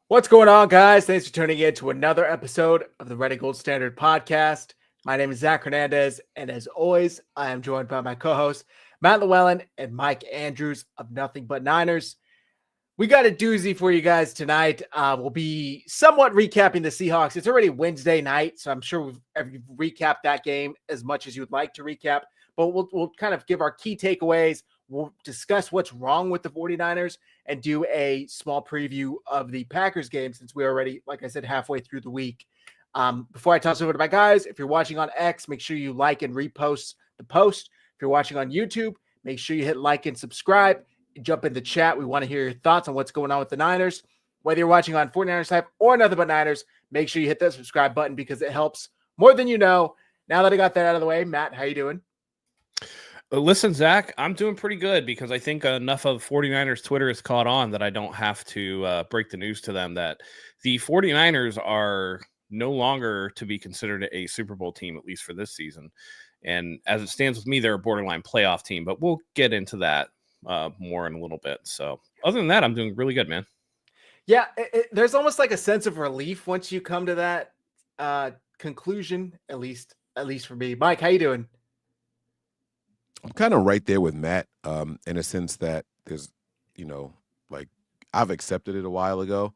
What's going on, guys? Thanks for tuning in to another episode of the Red and Gold Standard podcast. My name is Zach Hernandez, and as always, I am joined by my co-hosts, Matt Llewellyn and Mike Andrews of Nothing But Niners. We got a doozy for you guys tonight. We'll be somewhat recapping the Seahawks. It's already Wednesday night, so I'm sure we've recapped that game as much as you would like to recap, but we'll kind of give our key takeaways. We'll discuss what's wrong with the 49ers and do a small preview of the Packers game since we're already, like I said, halfway through the week. Before I toss it over to my guys, if you're watching on X, make sure you like and repost the post. If you're watching on YouTube, make sure you hit like and subscribe. Jump in the chat. We want to hear your thoughts on what's going on with the Niners. Whether you're watching on 49ersHive or Nothing But Niners, make sure you hit that subscribe button because it helps more than you know. Now that I got that out of the way, Matt, how you doing? Listen, Zach, I'm doing pretty good because I think enough of 49ers Twitter is caught on that I don't have to break the news to them that the 49ers are no longer to be considered a Super Bowl team, at least for this season. And as it stands with me, they're a borderline playoff team, but we'll get into that more in a little bit. So other than that, I'm doing really good, man. Yeah, there's almost like a sense of relief once you come to that conclusion, at least for me. Mike, how you doing? I'm kind of right there with Matt in a sense that there's, like I've accepted it a while ago.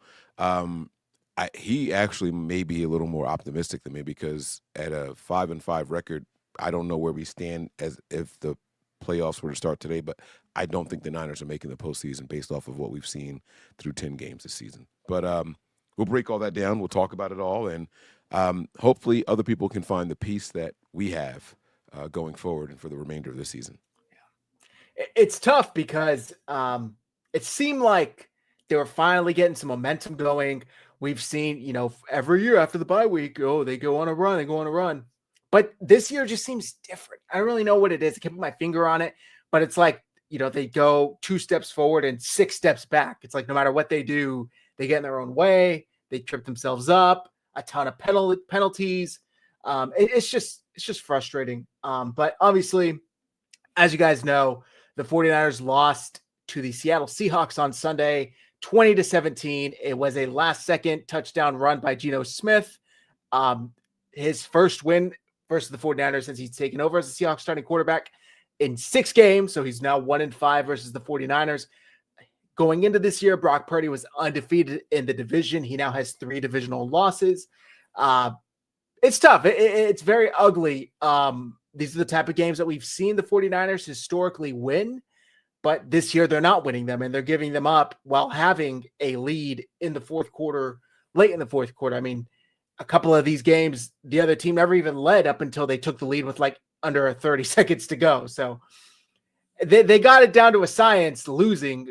He actually may be a little more optimistic than me because at a 5-5 record, I don't know where we stand as if the playoffs were to start today, but I don't think the Niners are making the postseason based off of what we've seen through 10 games this season. But we'll break all that down. We'll talk about it all. And hopefully other people can find the peace that we have going forward and for the remainder of the season. Yeah. It's tough because it seemed like they were finally getting some momentum going. We've seen, every year after the bye week, they go on a run. But this year just seems different. I don't really know what it is. I can't put my finger on it, but it's like, they go 2 steps forward and 6 steps back. It's like no matter what they do, they get in their own way. They trip themselves up, a ton of penalties. It's just frustrating. But obviously, as you guys know, the 49ers lost to the Seattle Seahawks on Sunday, 20-17. It was a last-second touchdown run by Geno Smith. His first win versus the 49ers since he's taken over as the Seahawks starting quarterback in 6 games. So he's now 1-5 versus the 49ers. Going into this year, Brock Purdy was undefeated in the division. He now has 3 divisional losses. It's tough. It's very ugly. These are the type of games that we've seen the 49ers historically win, but this year they're not winning them, and they're giving them up while having a lead in the fourth quarter, late in the fourth quarter. I mean, a couple of these games, the other team never even led up until they took the lead with like under 30 seconds to go. So they got it down to a science losing.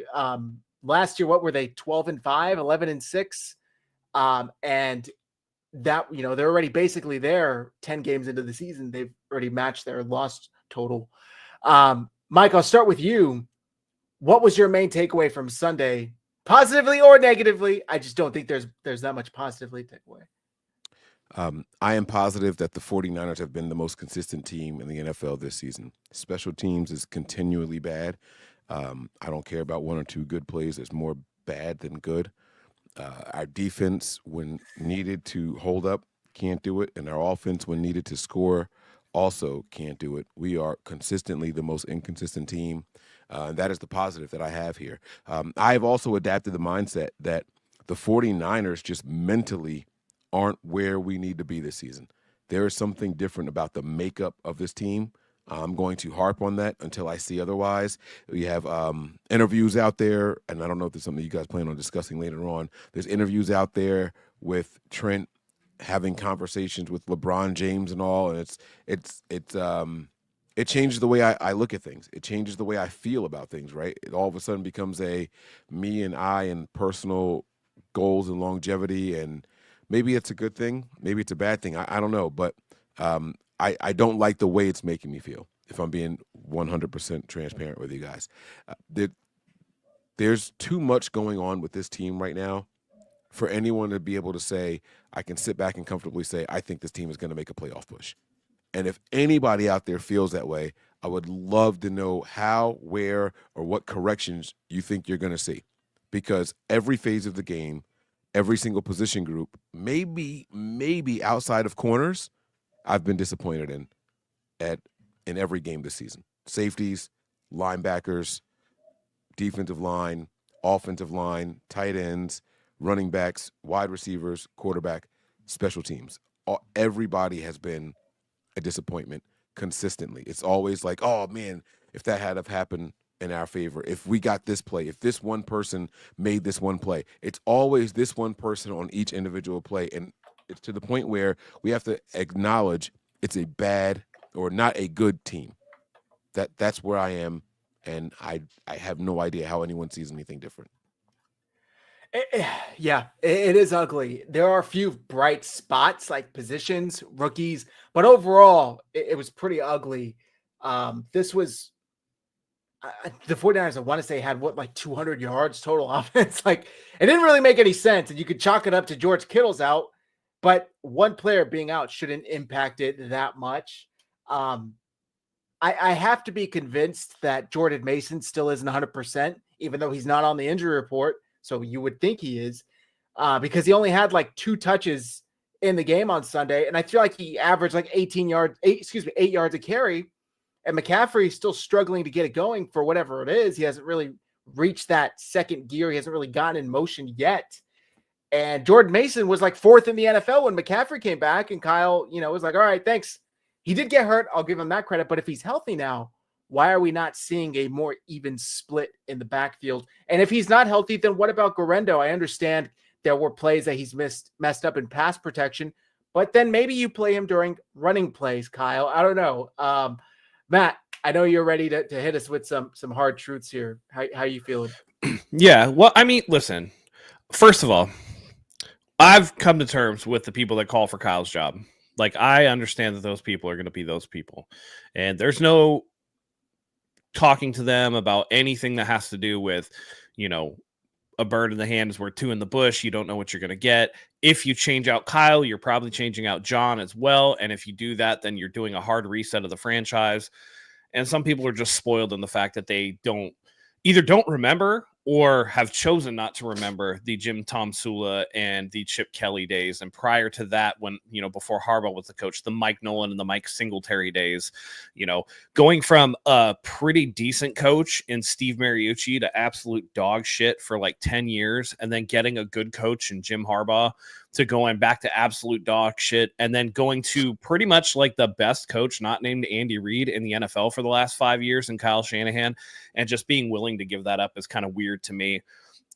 Last year, what were they? 12-5, 11-6. And that, they're already basically there 10 games into the season. They've already matched their loss total. Mike, I'll start with you. What was your main takeaway from Sunday, positively or negatively? I just don't think there's that much positively takeaway. I am positive that the 49ers have been the most consistent team in the NFL this season. Special teams is continually bad. I don't care about 1 or 2 good plays. There's more bad than good. Our defense, when needed to hold up, can't do it. And our offense, when needed to score, also can't do it. We are consistently the most inconsistent team. That is the positive that I have here. I've also adapted the mindset that the 49ers just mentally aren't where we need to be this season. There is something different about the makeup of this team. I'm going to harp on that until I see otherwise. We have interviews out there, and I don't know if there's something you guys plan on discussing later on. There's interviews out there with Trent having conversations with LeBron James and all, and it changes the way I look at things. It changes the way I feel about things, right? It all of a sudden becomes a me and I and personal goals and longevity, and maybe it's a good thing, maybe it's a bad thing. I don't know, but I don't like the way it's making me feel, if I'm being 100% transparent with you guys. There's too much going on with this team right now for anyone to be able to say, I can sit back and comfortably say, I think this team is going to make a playoff push. And if anybody out there feels that way, I would love to know how, where, or what corrections you think you're going to see. Because every phase of the game, every single position group, maybe outside of corners, I've been disappointed in every game this season. Safeties, linebackers, defensive line, offensive line, tight ends, running backs, wide receivers, quarterback, special teams. Everybody has been a disappointment consistently. It's always like, oh man, if that had have happened in our favor, if we got this play, if this one person made this one play, it's always this one person on each individual play. And it's to the point where we have to acknowledge it's a bad or not a good team. That's where I am, and I have no idea how anyone sees anything different. Yeah, it is ugly. There are a few bright spots like positions, rookies, but overall, it was pretty ugly. This was the 49ers, I want to say, had like 200 yards total offense. Like, it didn't really make any sense. And you could chalk it up to George Kittle's out, but one player being out shouldn't impact it that much. I have to be convinced that Jordan Mason still isn't 100%, even though he's not on the injury report. So you would think he is, because he only had like 2 touches in the game on Sunday. And I feel like he averaged like 8 yards a carry. And McCaffrey's still struggling to get it going for whatever it is. He hasn't really reached that second gear. He hasn't really gotten in motion yet. And Jordan Mason was like 4th in the NFL when McCaffrey came back. And Kyle, was like, all right, thanks. He did get hurt. I'll give him that credit. But if he's healthy now, why are we not seeing a more even split in the backfield? And if he's not healthy, then what about Garendo? I understand there were plays that he's messed up in pass protection, but then maybe you play him during running plays, Kyle. I don't know. Matt, I know you're ready to hit us with some hard truths here. How you feeling? Yeah, well, I mean, listen, first of all, I've come to terms with the people that call for Kyle's job. Like, I understand that those people are going to be those people. And there's no talking to them about anything that has to do with, a bird in the hand is worth 2 in the bush. You don't know what you're going to get. If you change out Kyle, you're probably changing out John as well. And if you do that, then you're doing a hard reset of the franchise. And some people are just spoiled in the fact that they don't remember or have chosen not to remember the Jim Tom Sula and the Chip Kelly days. And prior to that, when, before Harbaugh was the coach, the Mike Nolan and the Mike Singletary days, going from a pretty decent coach in Steve Mariucci to absolute dog shit for like 10 years, and then getting a good coach in Jim Harbaugh to going back to absolute dog shit, and then going to pretty much like the best coach, not named Andy Reid, in the NFL for the last 5 years, and Kyle Shanahan, and just being willing to give that up is kind of weird to me.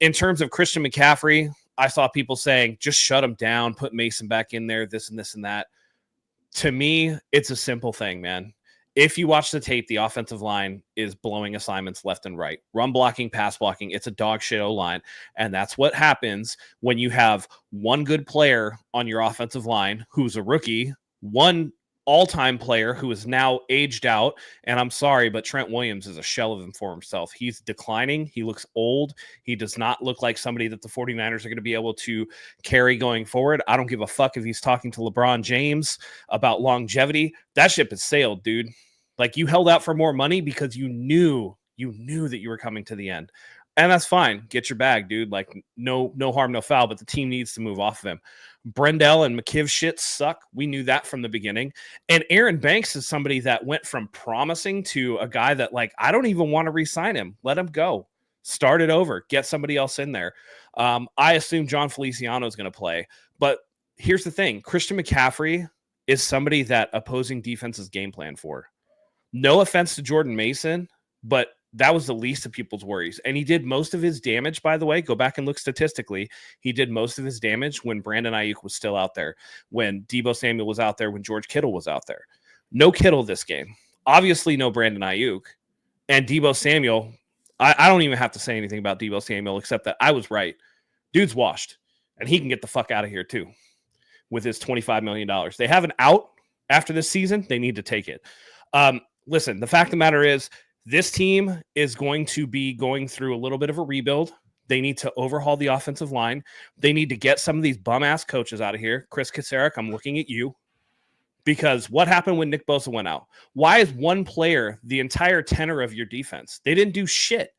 In terms of Christian McCaffrey, I saw people saying, just shut him down, put Mason back in there, this and this and that. To me, it's a simple thing, man. If you watch the tape, the offensive line is blowing assignments left and right. Run blocking, pass blocking, it's a dog shit O-line. And that's what happens when you have one good player on your offensive line who's a rookie, one all-time player who is now aged out. And I'm sorry, but Trent Williams is a shell of him for himself. He's declining. He looks old. He does not look like somebody that the 49ers are going to be able to carry going forward. I don't give a fuck if he's talking to LeBron James about longevity. That ship has sailed, dude. Like, you held out for more money because you knew that you were coming to the end. And that's fine. Get your bag, dude. Like, no harm, no foul, but the team needs to move off of him. Brendel and McKiv shit suck. We knew that from the beginning. And Aaron Banks is somebody that went from promising to a guy that, like, I don't even want to re-sign him. Let him go. Start it over. Get somebody else in there. I assume John Feliciano is going to play. But here's the thing. Christian McCaffrey is somebody that opposing defenses game plan for. No offense to Jordan Mason, but that was the least of people's worries. And he did most of his damage, by the way. Go back and look statistically. He did most of his damage when Brandon Ayuk was still out there, when Deebo Samuel was out there, when George Kittle was out there. No Kittle this game. Obviously, no Brandon Ayuk. And Deebo Samuel, I don't even have to say anything about Deebo Samuel except that I was right. Dude's washed. And he can get the fuck out of here, too, with his $25 million. They have an out after this season. They need to take it. Listen, the fact of the matter is, this team is going to be going through a little bit of a rebuild. They need to overhaul the offensive line. They need to get some of these bum-ass coaches out of here. Chris Kaczmarek, I'm looking at you. Because what happened when Nick Bosa went out? Why is one player the entire tenor of your defense? They didn't do shit.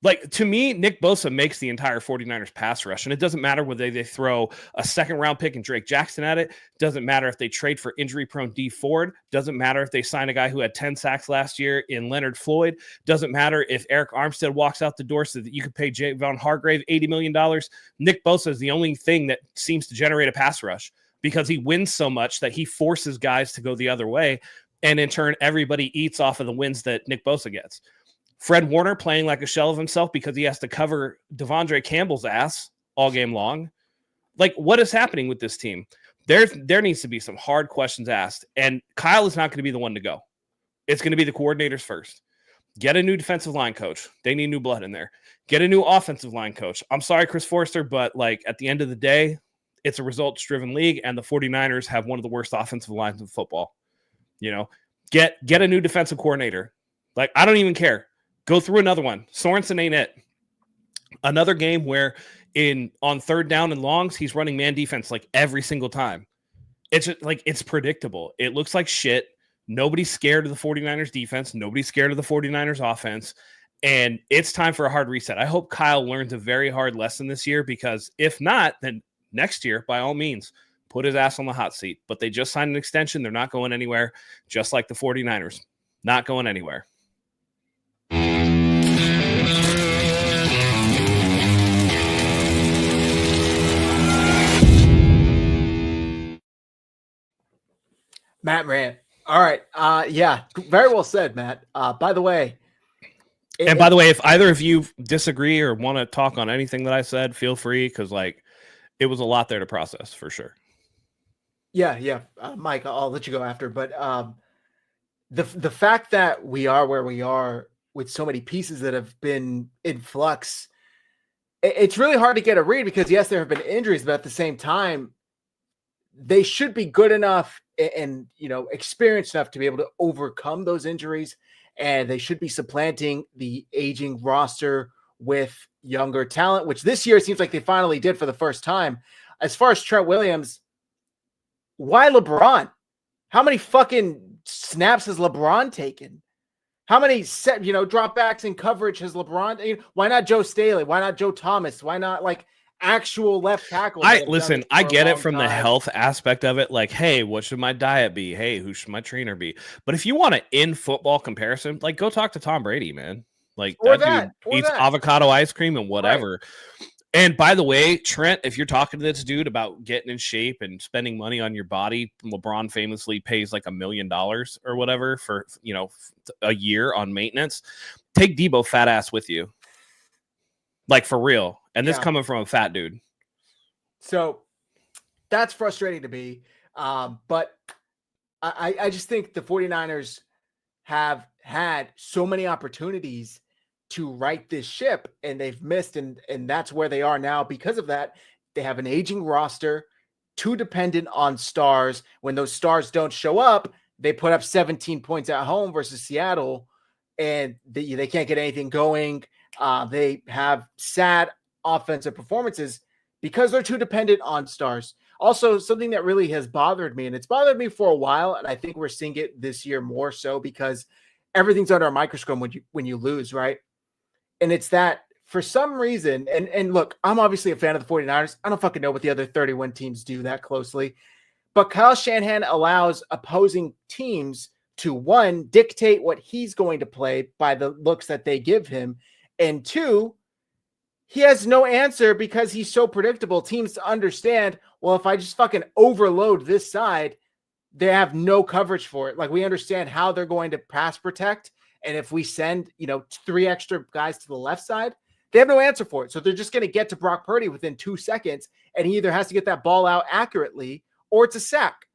Like, to me, Nick Bosa makes the entire 49ers pass rush, and it doesn't matter whether they throw a second-round pick and Drake Jackson at it. Doesn't matter if they trade for injury-prone D Ford. Doesn't matter if they sign a guy who had 10 sacks last year in Leonard Floyd. Doesn't matter if Eric Armstead walks out the door so that you could pay Javon Hargrave $80 million. Nick Bosa is the only thing that seems to generate a pass rush because he wins so much that he forces guys to go the other way, and in turn, everybody eats off of the wins that Nick Bosa gets. Fred Warner playing like a shell of himself because he has to cover Devondre Campbell's ass all game long. Like, what is happening with this team? There needs to be some hard questions asked, and Kyle is not going to be the one to go. It's going to be the coordinators first. Get a new defensive line coach. They need new blood in there. Get a new offensive line coach. I'm sorry, Chris Forrester, but like at the end of the day, it's a results-driven league, and the 49ers have one of the worst offensive lines in football. You know, get a new defensive coordinator. Like, I don't even care. Go through another one. Sorensen ain't it. Another game where on third down and longs, he's running man defense like every single time. It's just, like, it's predictable. It looks like shit. Nobody's scared of the 49ers defense. Nobody's scared of the 49ers offense. And it's time for a hard reset. I hope Kyle learns a very hard lesson this year, because if not, then next year, by all means, put his ass on the hot seat. But they just signed an extension. They're not going anywhere, just like the 49ers. Not going anywhere. Matt ran. All right. Yeah, very well said, Matt. By the way, if either of you disagree or want to talk on anything that I said, feel free, because like it was a lot there to process for sure. Yeah. Mike, I'll let you go after. But the fact that we are where we are with so many pieces that have been in flux, it's really hard to get a read, because yes, there have been injuries, but at the same time, they should be good enough and experienced enough to be able to overcome those injuries, and they should be supplanting the aging roster with younger talent, which this year seems like they finally did for the first time. As far as Trent Williams, why LeBron? How many fucking snaps has LeBron taken? How many dropbacks in coverage has LeBron? Why not Joe Staley? Why not Joe Thomas? Why not like actual left tackle? I get it from the health aspect of it. Like, hey, what should my diet be? Hey, who should my trainer be? But if you want an in football comparison, like, go talk to Tom Brady, man. Like, that dude eats avocado ice cream and whatever. Right. And by the way, Trent, if you're talking to this dude about getting in shape and spending money on your body, LeBron famously pays like $1 million or whatever for, a year on maintenance. Take Deebo fat ass with you. Like, for real. And this coming from a fat dude. So that's frustrating to me. But I just think the 49ers have had so many opportunities to right this ship, and they've missed. And that's where they are now. Because of that, they have an aging roster, too dependent on stars. When those stars don't show up, they put up 17 points at home versus Seattle, and they can't get anything going. They have sad offensive performances because they're too dependent on stars. Also, something that really has bothered me, and it's bothered me for a while, and I think we're seeing it this year more so, because everything's under a microscope when you lose, right? And it's that for some reason, and look, I'm obviously a fan of the 49ers. I don't fucking know what the other 31 teams do that closely, but Kyle Shanahan allows opposing teams to, one, dictate what he's going to play by the looks that they give him, and two, he has no answer because he's so predictable. Teams understand, well, if I just fucking overload this side, they have no coverage for it. Like, we understand how they're going to pass protect. And if we send, 3 extra guys to the left side, they have no answer for it. So they're just going to get to Brock Purdy within 2 seconds. And he either has to get that ball out accurately or it's a sack.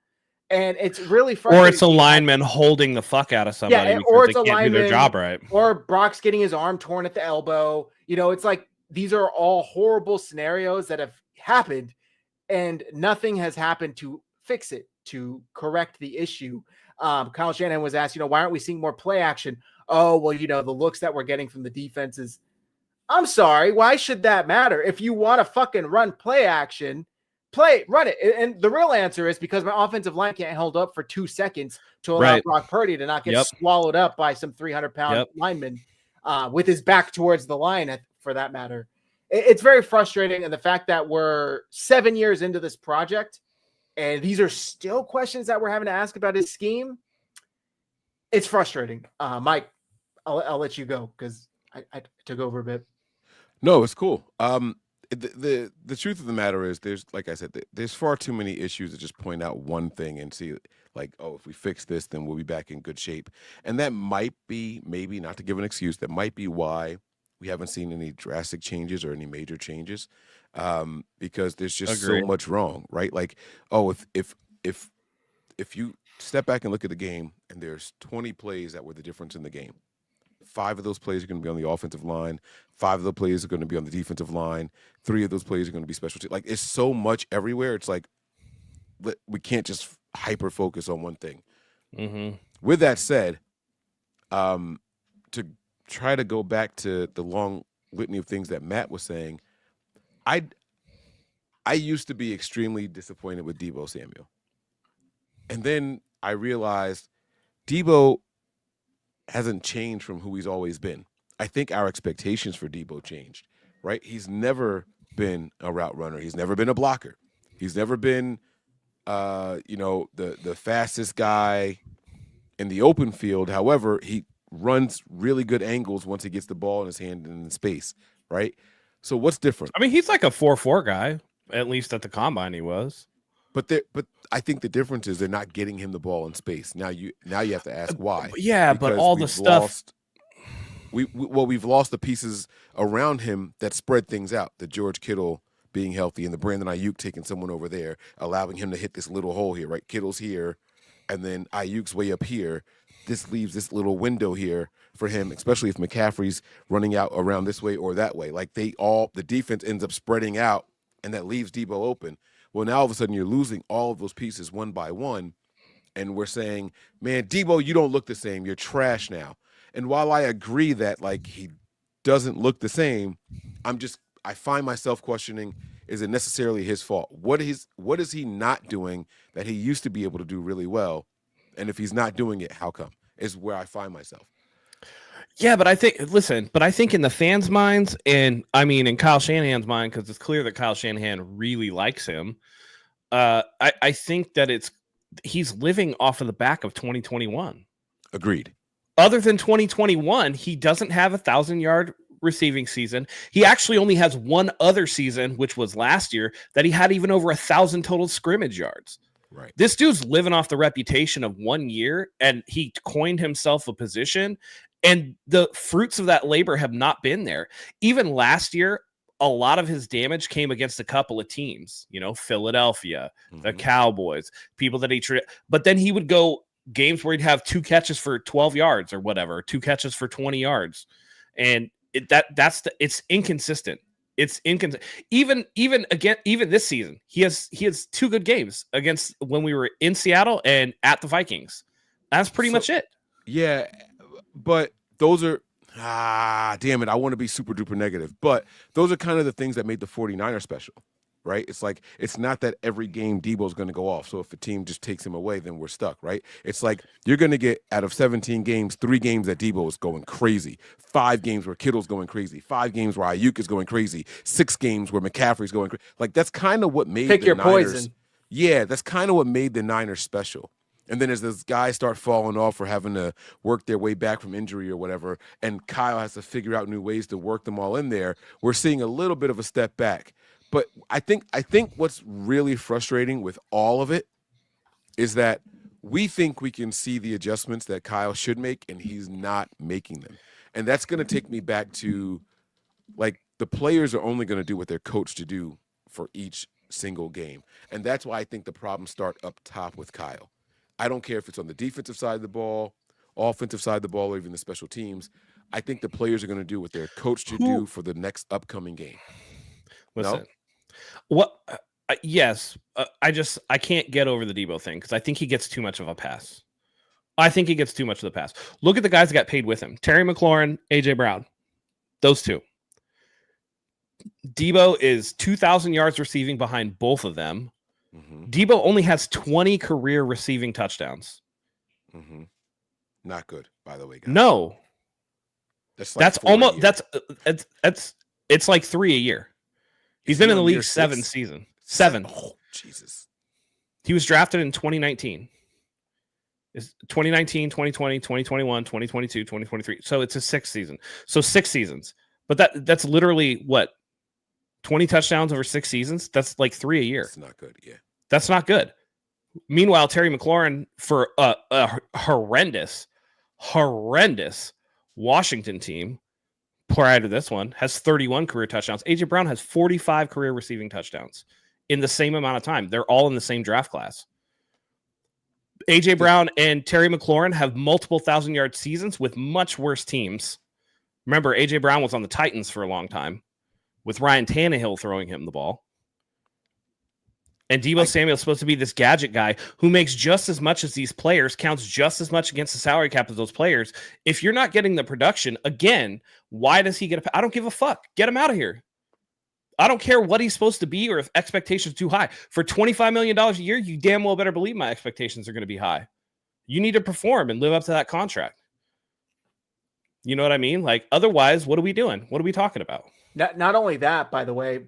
And it's really frustrating. Or it's a lineman holding the fuck out of somebody or because they can't do their job right. Or Brock's getting his arm torn at the elbow. It's like, these are all horrible scenarios that have happened, and nothing has happened to fix it, to correct the issue. Kyle Shanahan was asked, why aren't we seeing more play action? Oh, well, the looks that we're getting from the defenses. I'm sorry. Why should that matter? If you want to fucking run play action, run it. And the real answer is because my offensive line can't hold up for 2 seconds to allow Brock Purdy to not get swallowed up by some 300-pound lineman. with his back towards the line, for that matter. It's very frustrating. And the fact that we're 7 years into this project and these are still questions that we're having to ask about his scheme, it's frustrating. Mike, I'll let you go because I took over a bit. No, it's cool. The truth of the matter is, there's, like I said, there's far too many issues to just point out one thing and see, like, oh, if we fix this, then we'll be back in good shape. And that might be, maybe, not to give an excuse, that might be why we haven't seen any drastic changes or any major changes, because there's just so much wrong, right? Like, oh, if you step back and look at the game, and there's 20 plays that were the difference in the game. 5 of those plays are going to be on the offensive line. 5 of the plays are going to be on the defensive line. 3 of those plays are going to be special teams. Like, it's so much everywhere. It's like we can't just hyper focus on one thing. Mm-hmm. With that said, to try to go back to the long litany of things that Matt was saying, I used to be extremely disappointed with Deebo Samuel. And then I realized Deebo hasn't changed from who he's always been. I think our expectations for Deebo changed, right? He's never been a route runner. He's never been a blocker. He's never been, the fastest guy in the open field. However, he runs really good angles once he gets the ball in his hand and in space, right? So what's different? I mean, he's like a 4.4 guy, at least at the combine he was. But I think the difference is they're not getting him the ball in space. Now you have to ask why. Yeah, because but all the stuff we've lost the pieces around him that spread things out. The George Kittle being healthy and the Brandon Ayuk taking someone over there, allowing him to hit this little hole here, right? Kittle's here, and then Ayuk's way up here. This leaves this little window here for him, especially if McCaffrey's running out around this way or that way. Like, the defense ends up spreading out, and that leaves Deebo open. Well, now all of a sudden you're losing all of those pieces one by one, and we're saying, man, Deebo, you don't look the same. You're trash now. And while I agree that, like, he doesn't look the same, I find myself questioning, is it necessarily his fault? What is he not doing that he used to be able to do really well? And if he's not doing it, how come? Is where I find myself. Yeah, but I think in the fans' minds, and I mean in Kyle Shanahan's mind, because it's clear that Kyle Shanahan really likes him, I think that he's living off of the back of 2021. Agreed. Other than 2021, he doesn't have 1,000-yard receiving season. He actually only has one other season, which was last year, that he had even over 1,000 total scrimmage yards. Right. This dude's living off the reputation of 1 year, and he coined himself a position, and the fruits of that labor have not been there. Even last year, a lot of his damage came against a couple of teams, Philadelphia, the Cowboys, people that he treated. But then he would go games where he'd have 2 catches for 12 yards or whatever, 2 catches for 20 yards. And it's inconsistent. It's inconsistent. Even this season, he has 2 good games against when we were in Seattle and at the Vikings. That's pretty much it. Yeah, but those are damn it, I want to be super duper negative, but those are kind of the things that made the 49ers special, right? It's like, it's not that every game Deebo's going to go off. So if a team just takes him away, then we're stuck, right? It's like, you're going to get, out of 17 games, 3 games that Deebo is going crazy, 5 games where Kittle's going crazy, 5 games where Ayuk is going crazy, 6 games where McCaffrey's going crazy. Like, that's kind of what made Pick the your Niners. poison. Yeah, that's kind of what made the Niners special. And then as those guys start falling off or having to work their way back from injury or whatever, and Kyle has to figure out new ways to work them all in there, we're seeing a little bit of a step back. But I think what's really frustrating with all of it is that we think we can see the adjustments that Kyle should make, and he's not making them. And that's going to take me back to, like, the players are only going to do what they're coached to do for each single game. And that's why I think the problems start up top with Kyle. I don't care if it's on the defensive side of the ball, offensive side of the ball, or even the special teams. I think the players are going to do what they're coached to do for the next upcoming game. Listen, what? Yes, I can't get over the Deebo thing because I think he gets too much of a pass. Look at the guys that got paid with him: Terry McLaurin, AJ Brown, those 2. Deebo is 2,000 yards receiving behind both of them. Mm-hmm. Deebo only has 20 career receiving touchdowns. Mm-hmm. Not good, by the way, guys. No. That's almost it's like 3 a year. He's been in the league 7 seasons. 7. Oh, Jesus. He was drafted in 2019. Is 2019, 2020, 2021, 2022, 2023. So it's a 6th season. So 6 seasons. But that's literally what? 20 touchdowns over 6 seasons? That's like 3 a year. That's not good, yeah. That's not good. Meanwhile, Terry McLaurin for a horrendous Washington team prior to this one has 31 career touchdowns. AJ Brown has 45 career receiving touchdowns in the same amount of time. They're all in the same draft class. AJ Brown and Terry McLaurin have multiple 1,000-yard seasons with much worse teams. Remember, AJ Brown was on the Titans for a long time with Ryan Tannehill throwing him the ball. And Deebo Samuel is supposed to be this gadget guy who makes just as much as these players, counts just as much against the salary cap as those players. If you're not getting the production, again, why does he get I don't give a fuck. Get him out of here. I don't care what he's supposed to be or if expectations are too high. For $25 million a year, you damn well better believe my expectations are going to be high. You need to perform and live up to that contract. You know what I mean? Like, otherwise, what are we doing? What are we talking about? Not only that, by the way,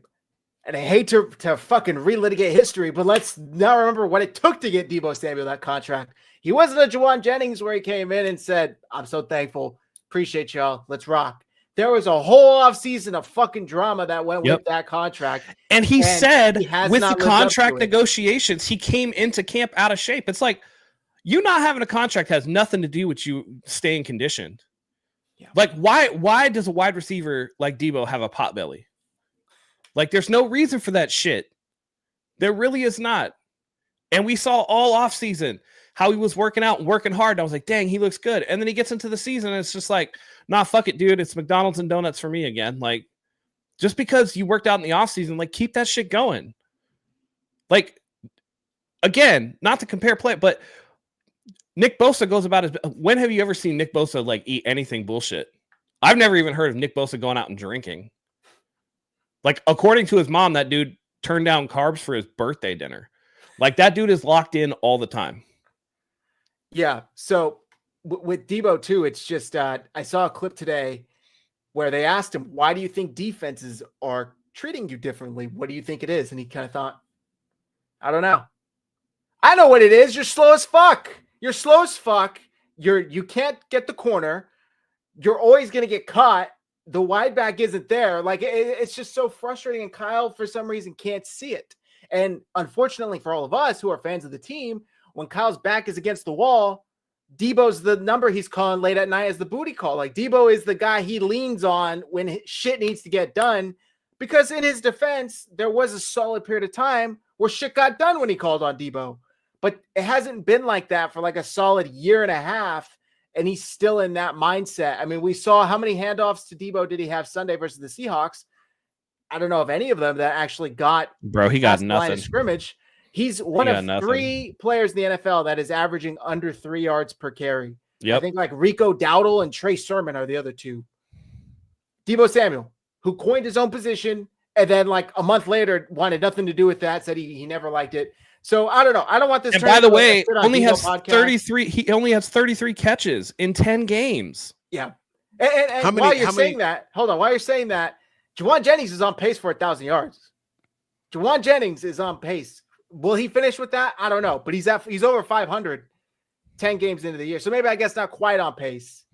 and I hate to fucking relitigate history, but let's now remember what it took to get Deebo Samuel that contract. He wasn't a Juwan Jennings where he came in and said, I'm so thankful. Appreciate y'all. Let's rock. There was a whole offseason of fucking drama that went with that contract. And he said with the contract negotiations, he came into camp out of shape. It's like, you not having a contract has nothing to do with you staying conditioned. Yeah. Like, why does a wide receiver like Deebo have a pot belly? Like, there's no reason for that shit. There really is not. And we saw all offseason how he was working out and working hard. And I was like, dang, he looks good. And then he gets into the season and it's just like, nah, fuck it, dude. It's McDonald's and donuts for me again. Like, just because you worked out in the offseason, like, keep that shit going. Like, again, not to compare play, but Nick Bosa goes about his... When have you ever seen Nick Bosa, like, eat anything bullshit? I've never even heard of Nick Bosa going out and drinking. Like, according to his mom, that dude turned down carbs for his birthday dinner. Like, that dude is locked in all the time. Yeah. So with Deebo too, it's just, I saw a clip today where they asked him, why do you think defenses are treating you differently? What do you think it is? And he kind of thought, I don't know. I know what it is. You're slow as fuck. You're slow as fuck. You can't get the corner. You're always going to get caught. The wide back isn't there. Like, it's just so frustrating. And Kyle, for some reason, can't see it. And unfortunately for all of us who are fans of the team, when Kyle's back is against the wall, Deebo's the number he's calling late at night as the booty call. Like, Deebo is the guy he leans on when shit needs to get done, because in his defense, there was a solid period of time where shit got done when he called on Deebo. But it hasn't been like that for like a solid year and a half, and he's still in that mindset. I mean, we saw how many handoffs to Deebo did he have Sunday versus the Seahawks. I don't know if any of them that actually got... Bro, he got nothing. Line of scrimmage. He's one of 3 players in the NFL that is averaging under 3 yards per carry. Yep. I think like Rico Dowdle and Trey Sermon are the other 2. Deebo Samuel, who coined his own position, and then like a month later wanted nothing to do with that, said he never liked it. So I don't know. I don't want this. And by the way, only has 33. He only has 33 catches in 10 games. Yeah. And while you're saying that, hold on. While you're saying that, Juwan Jennings is on pace for 1,000 yards. Juwan Jennings is on pace. Will he finish with that? I don't know, but he's over 500 10 games into the year. So maybe, I guess, not quite on pace,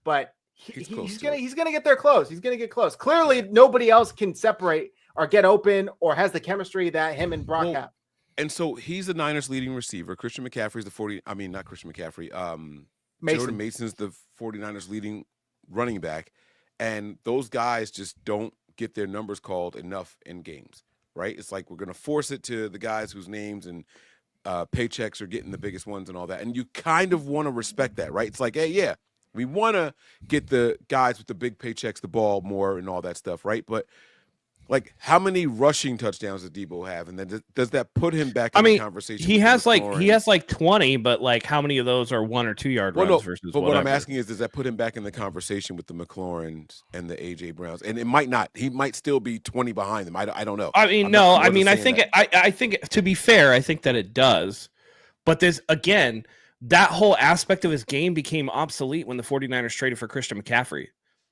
but he's gonna get there close. He's gonna get close. Clearly, nobody else can separate or get open or has the chemistry that him and Brock have. And so he's the Niners' leading receiver. Christian McCaffrey's not Christian McCaffrey. Jordan Mason's the 49ers' leading running back. And those guys just don't get their numbers called enough in games, right? It's like we're going to force it to the guys whose names and paychecks are getting the biggest ones and all that. And you kind of want to respect that, right? It's like, hey, yeah, we want to get the guys with the big paychecks the ball more and all that stuff, right? But like, how many rushing touchdowns does Deebo have? And then does that put him back in the conversation? He has like 20, but like how many of those are 1 or 2 yard runs versus but whatever? What I'm asking is, does that put him back in the conversation with the McLaurins and the AJ Browns? And it might not. He might still be 20 behind them. I don't know. I mean, I think to be fair, I think that it does. But there's, again, that whole aspect of his game became obsolete when the 49ers traded for Christian McCaffrey.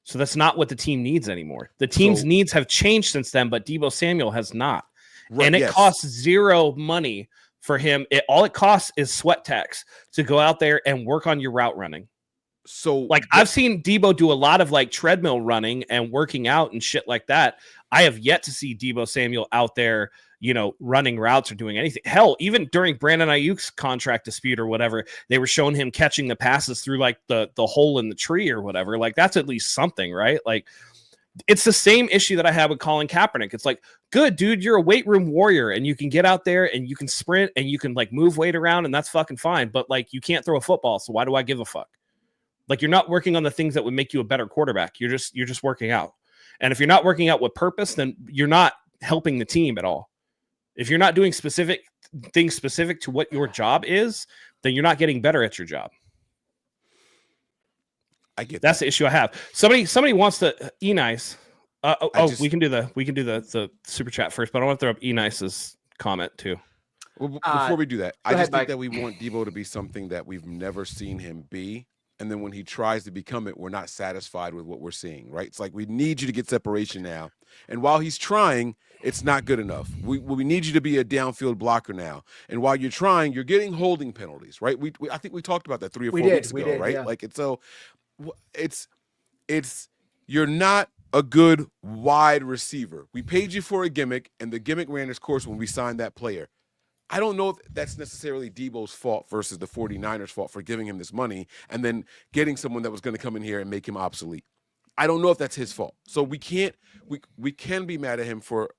So that's not what the team needs anymore. The team's needs have changed since then, but Deebo Samuel has not. Right, and it costs zero money for him. All it costs is sweat tax to go out there and work on your route running. So like I've seen Deebo do a lot of like treadmill running and working out and shit like that. I have yet to see Deebo Samuel out there, running routes or doing anything. Hell, even during Brandon Ayuk's contract dispute or whatever, they were showing him catching the passes through like the hole in the tree or whatever. Like that's at least something, right? Like it's the same issue that I had with Colin Kaepernick. It's like, good dude, you're a weight room warrior and you can get out there and you can sprint and you can like move weight around and that's fucking fine. But like you can't throw a football. So why do I give a fuck? Like you're not working on the things that would make you a better quarterback. You're just working out. And if you're not working out with purpose, then you're not helping the team at all. If you're not doing specific things specific to what your job is, then you're not getting better at your job. I get that's the issue I have. Somebody wants to E-Nice. We can do the super chat first, but I want to throw up E-Nice's comment too. Well, before we do that, I just think that we want Deebo to be something that we've never seen him be. And then when he tries to become it, we're not satisfied with what we're seeing, right? It's like we need you to get separation now. And while he's trying, it's not good enough. We need you to be a downfield blocker now. And while you're trying, you're getting holding penalties, right? I think we talked about that 3 or 4 weeks ago, right? Yeah. Like it's you're not a good wide receiver. We paid you for a gimmick, and the gimmick ran its course when we signed that player. I don't know if that's necessarily Deebo's fault versus the 49ers' fault for giving him this money and then getting someone that was going to come in here and make him obsolete. I don't know if that's his fault. So we can be mad at him for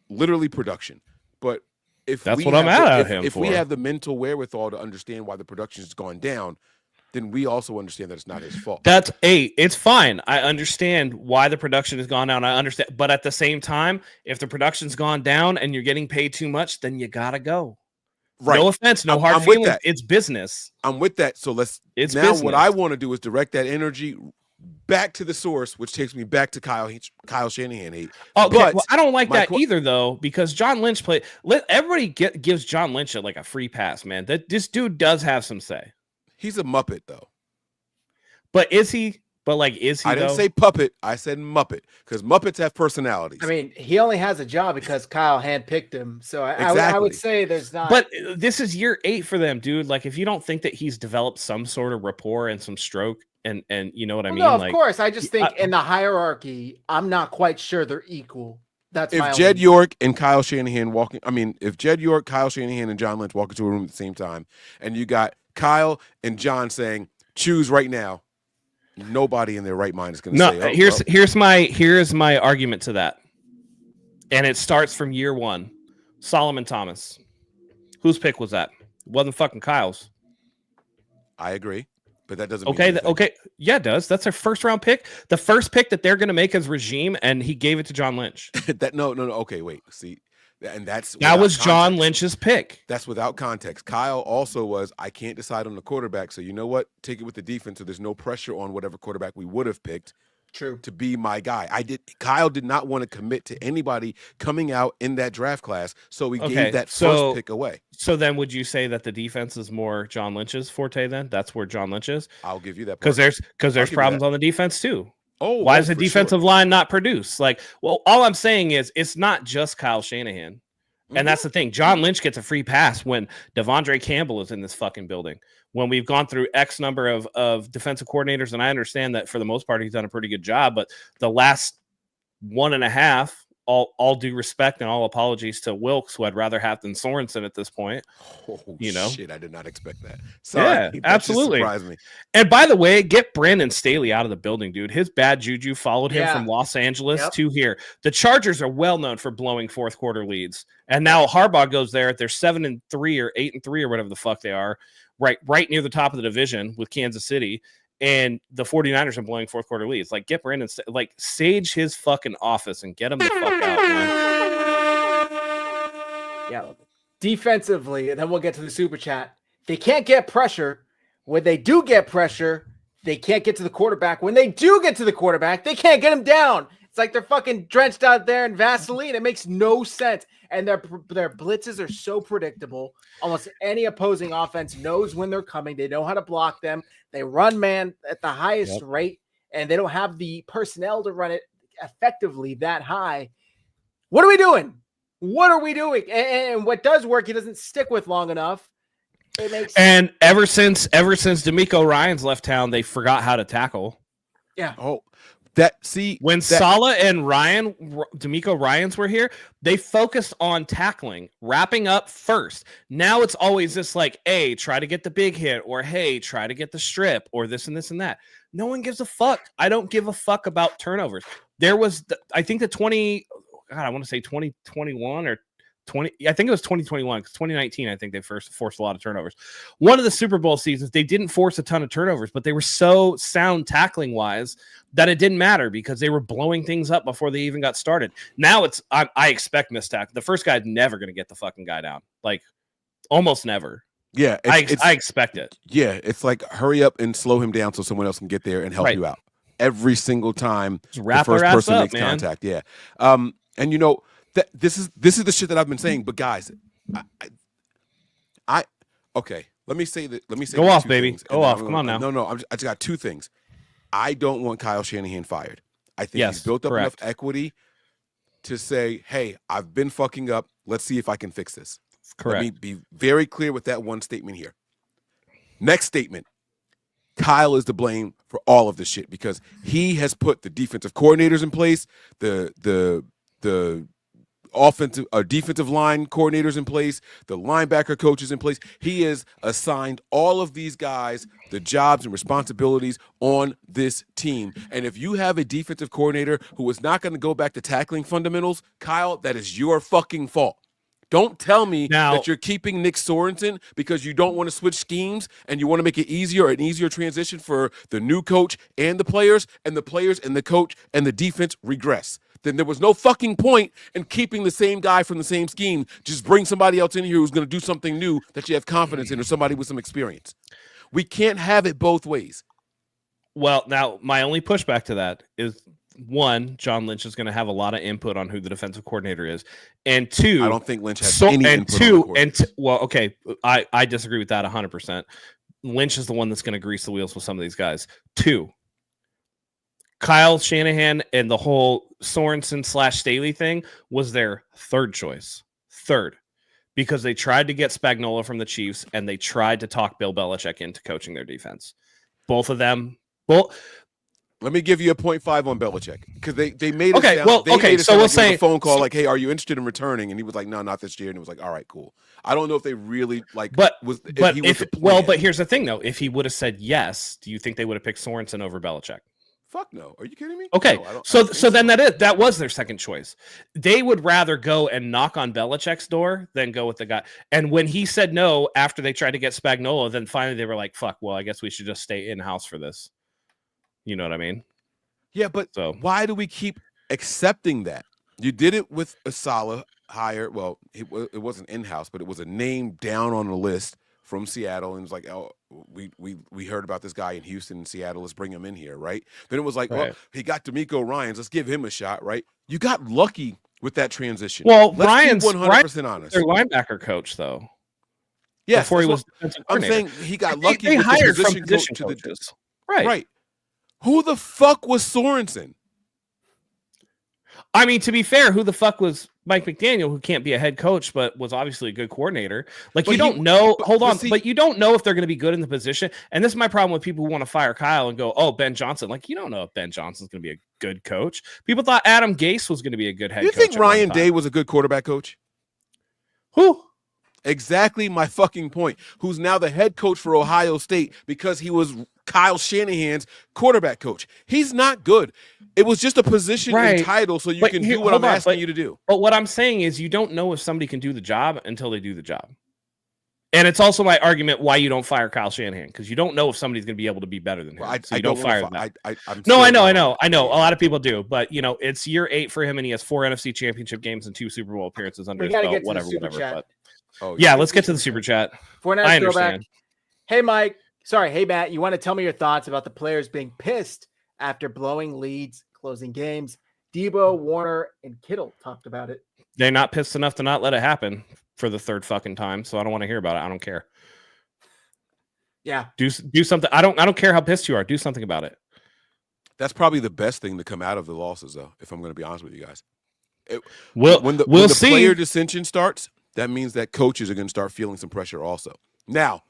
literally production. But if that's what I'm mad at him if we have the mental wherewithal to understand why the production has gone down, then we also understand that it's not his fault. It's fine. I understand why the production has gone down. I understand. But at the same time, if the production's gone down and you're getting paid too much, then you got to go. Right. No offense, no hard feelings. It's business. I'm with that. So business. What I want to do is direct that energy back to the source, which takes me back to Kyle Shanahan hate. Okay, but I don't like that either, though, because John Lynch everybody gives John Lynch like a free pass, man. That this dude does have some say. He's a Muppet, though. But is he? But like, is he? I didn't say puppet. I said Muppet because Muppets have personalities. I mean, he only has a job because Kyle handpicked him. So I would say there's not. But this is year 8 for them, dude. Like, if you don't think that he's developed some sort of rapport and some stroke, and you know what I mean? No, of course. I just think in the hierarchy, I'm not quite sure they're equal. That's if Jed York and Kyle Shanahan if Jed York, Kyle Shanahan, and John Lynch walk into a room at the same time, and you got Kyle and John saying, "Choose right now." Nobody in their right mind is going to say, here's my argument to that. And it starts from year 1. Solomon Thomas. Whose pick was that? It wasn't fucking Kyle's. I agree, but that doesn't mean okay. Yeah, it does. That's their first round pick. The first pick that they're going to make as regime, and he gave it to John Lynch. No. Okay, wait. See, and that was John Lynch's pick. That's without context. Kyle also was, I can't decide on the quarterback, so you know what? Take it with the defense, so there's no pressure on whatever quarterback we would have picked. True. To be my guy. Kyle did not want to commit to anybody coming out in that draft class, so he gave that first pick away. So then would you say that the defense is more John Lynch's forte then? That's where John Lynch is? I'll give you that. Because there's problems on the defense too. Why does the defensive line not produce? Like, well, all I'm saying is it's not just Kyle Shanahan. Mm-hmm. And that's the thing. John Lynch gets a free pass when Devondre Campbell is in this fucking building. When we've gone through X number of defensive coordinators, and I understand that for the most part he's done a pretty good job, but the last 1.5, all due respect and all apologies to Wilkes, who I'd rather have than Sorensen at this point. Shit, I did not expect that. Sorry, yeah, absolutely. Surprised me. And by the way, get Brandon Staley out of the building, dude. His bad juju followed him from Los Angeles to here. The Chargers are well known for blowing fourth quarter leads, and now Harbaugh goes there. They're 7-3 or 8-3 or whatever the fuck they are. Right near the top of the division with Kansas City, and the 49ers are blowing fourth quarter leads. Like, get Brandon, sage his fucking office and get him the fuck out, man. Yeah. Defensively, and then we'll get to the super chat. They can't get pressure. When they do get pressure, they can't get to the quarterback. When they do get to the quarterback, they can't get him down. It's like they're fucking drenched out there in Vaseline. It makes no sense. And their blitzes are so predictable. Almost any opposing offense knows when they're coming. They know how to block them. They run man at the highest rate. and they don't have the personnel to run it effectively that high. What are we doing? What are we doing? And what does work, he doesn't stick with long enough. It makes And ever since DeMeco Ryans left town, they forgot how to tackle. Yeah. Oh, when Saleh and DeMeco Ryans were here, they focused on tackling, wrapping up first. Now it's always this like, hey, try to get the big hit, or hey, try to get the strip, or this and this and that. No one gives a fuck. I don't give a fuck about turnovers. There was, I think I want to say 2021 or 20. I think it was 2021 because 2019, I think they first forced a lot of turnovers. One of the Super Bowl seasons, they didn't force a ton of turnovers, but they were so sound tackling wise that it didn't matter because they were blowing things up before they even got started. Now I expect missed tackle. The first guy's never going to get the fucking guy down. Like almost never. Yeah. I expect it. Yeah. It's like hurry up and slow him down so someone else can get there and help you out every single time Just wrap the first person up, makes man. contact. Yeah. And you know, this is the shit that I've been saying, but guys, okay. Let me say that. Go off, baby. Go off. Come on now. No. I just got two things. I don't want Kyle Shanahan fired. I think he's built up enough equity to say, hey, I've been fucking up. Let's see if I can fix this. Correct. Let me be very clear with that one statement here. Next statement. Kyle is to blame for all of this shit because he has put the defensive coordinators in place, the offensive defensive line coordinators in place, the linebacker coaches in place. He has assigned all of these guys the jobs and responsibilities on this team. And if you have a defensive coordinator who is not going to go back to tackling fundamentals, Kyle, that is your fucking fault. Don't tell me that you're keeping Nick Sorensen because you don't want to switch schemes and you want to make it an easier transition for the new coach and the players and the coach and the defense regress. Then there was no fucking point in keeping the same guy from the same scheme. Just bring somebody else in here who's going to do something new that you have confidence in or somebody with some experience. We can't have it both ways. Well, now my only pushback to that is, one, John Lynch is going to have a lot of input on who the defensive coordinator is, and two, I don't think Lynch has any input. Well, okay, I disagree with that 100%. Lynch is the one that's going to grease the wheels with some of these guys. Two, Kyle Shanahan and the whole Sorensen / Staley thing was their third choice. Because they tried to get Spagnuolo from the Chiefs and they tried to talk Bill Belichick into coaching their defense. Both of them. Well, let me give you a 0.5 on Belichick because they made it sound, so we'll say a phone call like, hey, are you interested in returning? And he was like, no, not this year. And it was like, all right, cool. I don't know if they really like. But here's the thing though: if he would have said yes, do you think they would have picked Sorensen over Belichick? Fuck no. Are you kidding me? Okay. No, so then that was their second choice. They would rather go and knock on Belichick's door than go with the guy. And when he said no after they tried to get Spagnuolo, then finally they were like, fuck, well, I guess we should just stay in-house for this. You know what I mean? Yeah, but why do we keep accepting that? You did it with a Saleh hire. Well, it wasn't in-house, but it was a name down on the list from Seattle, and it was like, oh, we heard about this guy in Houston and Seattle. Let's bring him in here, right? Then it was like, well, he got DeMeco Ryans. Let's give him a shot, right? You got lucky with that transition. Well, Ryan's 100% honest. Their linebacker coach, though. Yes, before he was. I'm saying he got lucky they with hired the from position coaches. Right. Who the fuck was Sorensen? I mean, to be fair, who the fuck was Mike McDaniel, who can't be a head coach, but was obviously a good coordinator? Like, but you don't know. But you don't know if they're going to be good in the position. And this is my problem with people who want to fire Kyle and go, oh, Ben Johnson. Like, you don't know if Ben Johnson's going to be a good coach. People thought Adam Gase was going to be a good head coach. You think Ryan Day was a good quarterback coach? Who? Exactly my fucking point. Who's now the head coach for Ohio State because he was Kyle Shanahan's quarterback coach. He's not good. It was just a position and title so you can do what I'm asking you to do. But what I'm saying is you don't know if somebody can do the job until they do the job. And it's also my argument why you don't fire Kyle Shanahan, because you don't know if somebody's going to be able to be better than him. Well, so you don't fire them. I know. A lot of people do. But, you know, it's year 8 for him, and he has 4 NFC championship games and 2 Super Bowl appearances under his belt, whatever. But, let's get to the super chat. 49ers I understand. Hey, Mike. Sorry. Hey, Matt. You want to tell me your thoughts about the players being pissed after blowing leads, closing games? Deebo, Warner, and Kittle talked about it. They're not pissed enough to not let it happen for the third fucking time, so I don't want to hear about it. I don't care. Yeah. Do something. I don't care how pissed you are. Do something about it. That's probably the best thing to come out of the losses, though, if I'm going to be honest with you guys. When the player dissension starts, that means that coaches are going to start feeling some pressure also. Now,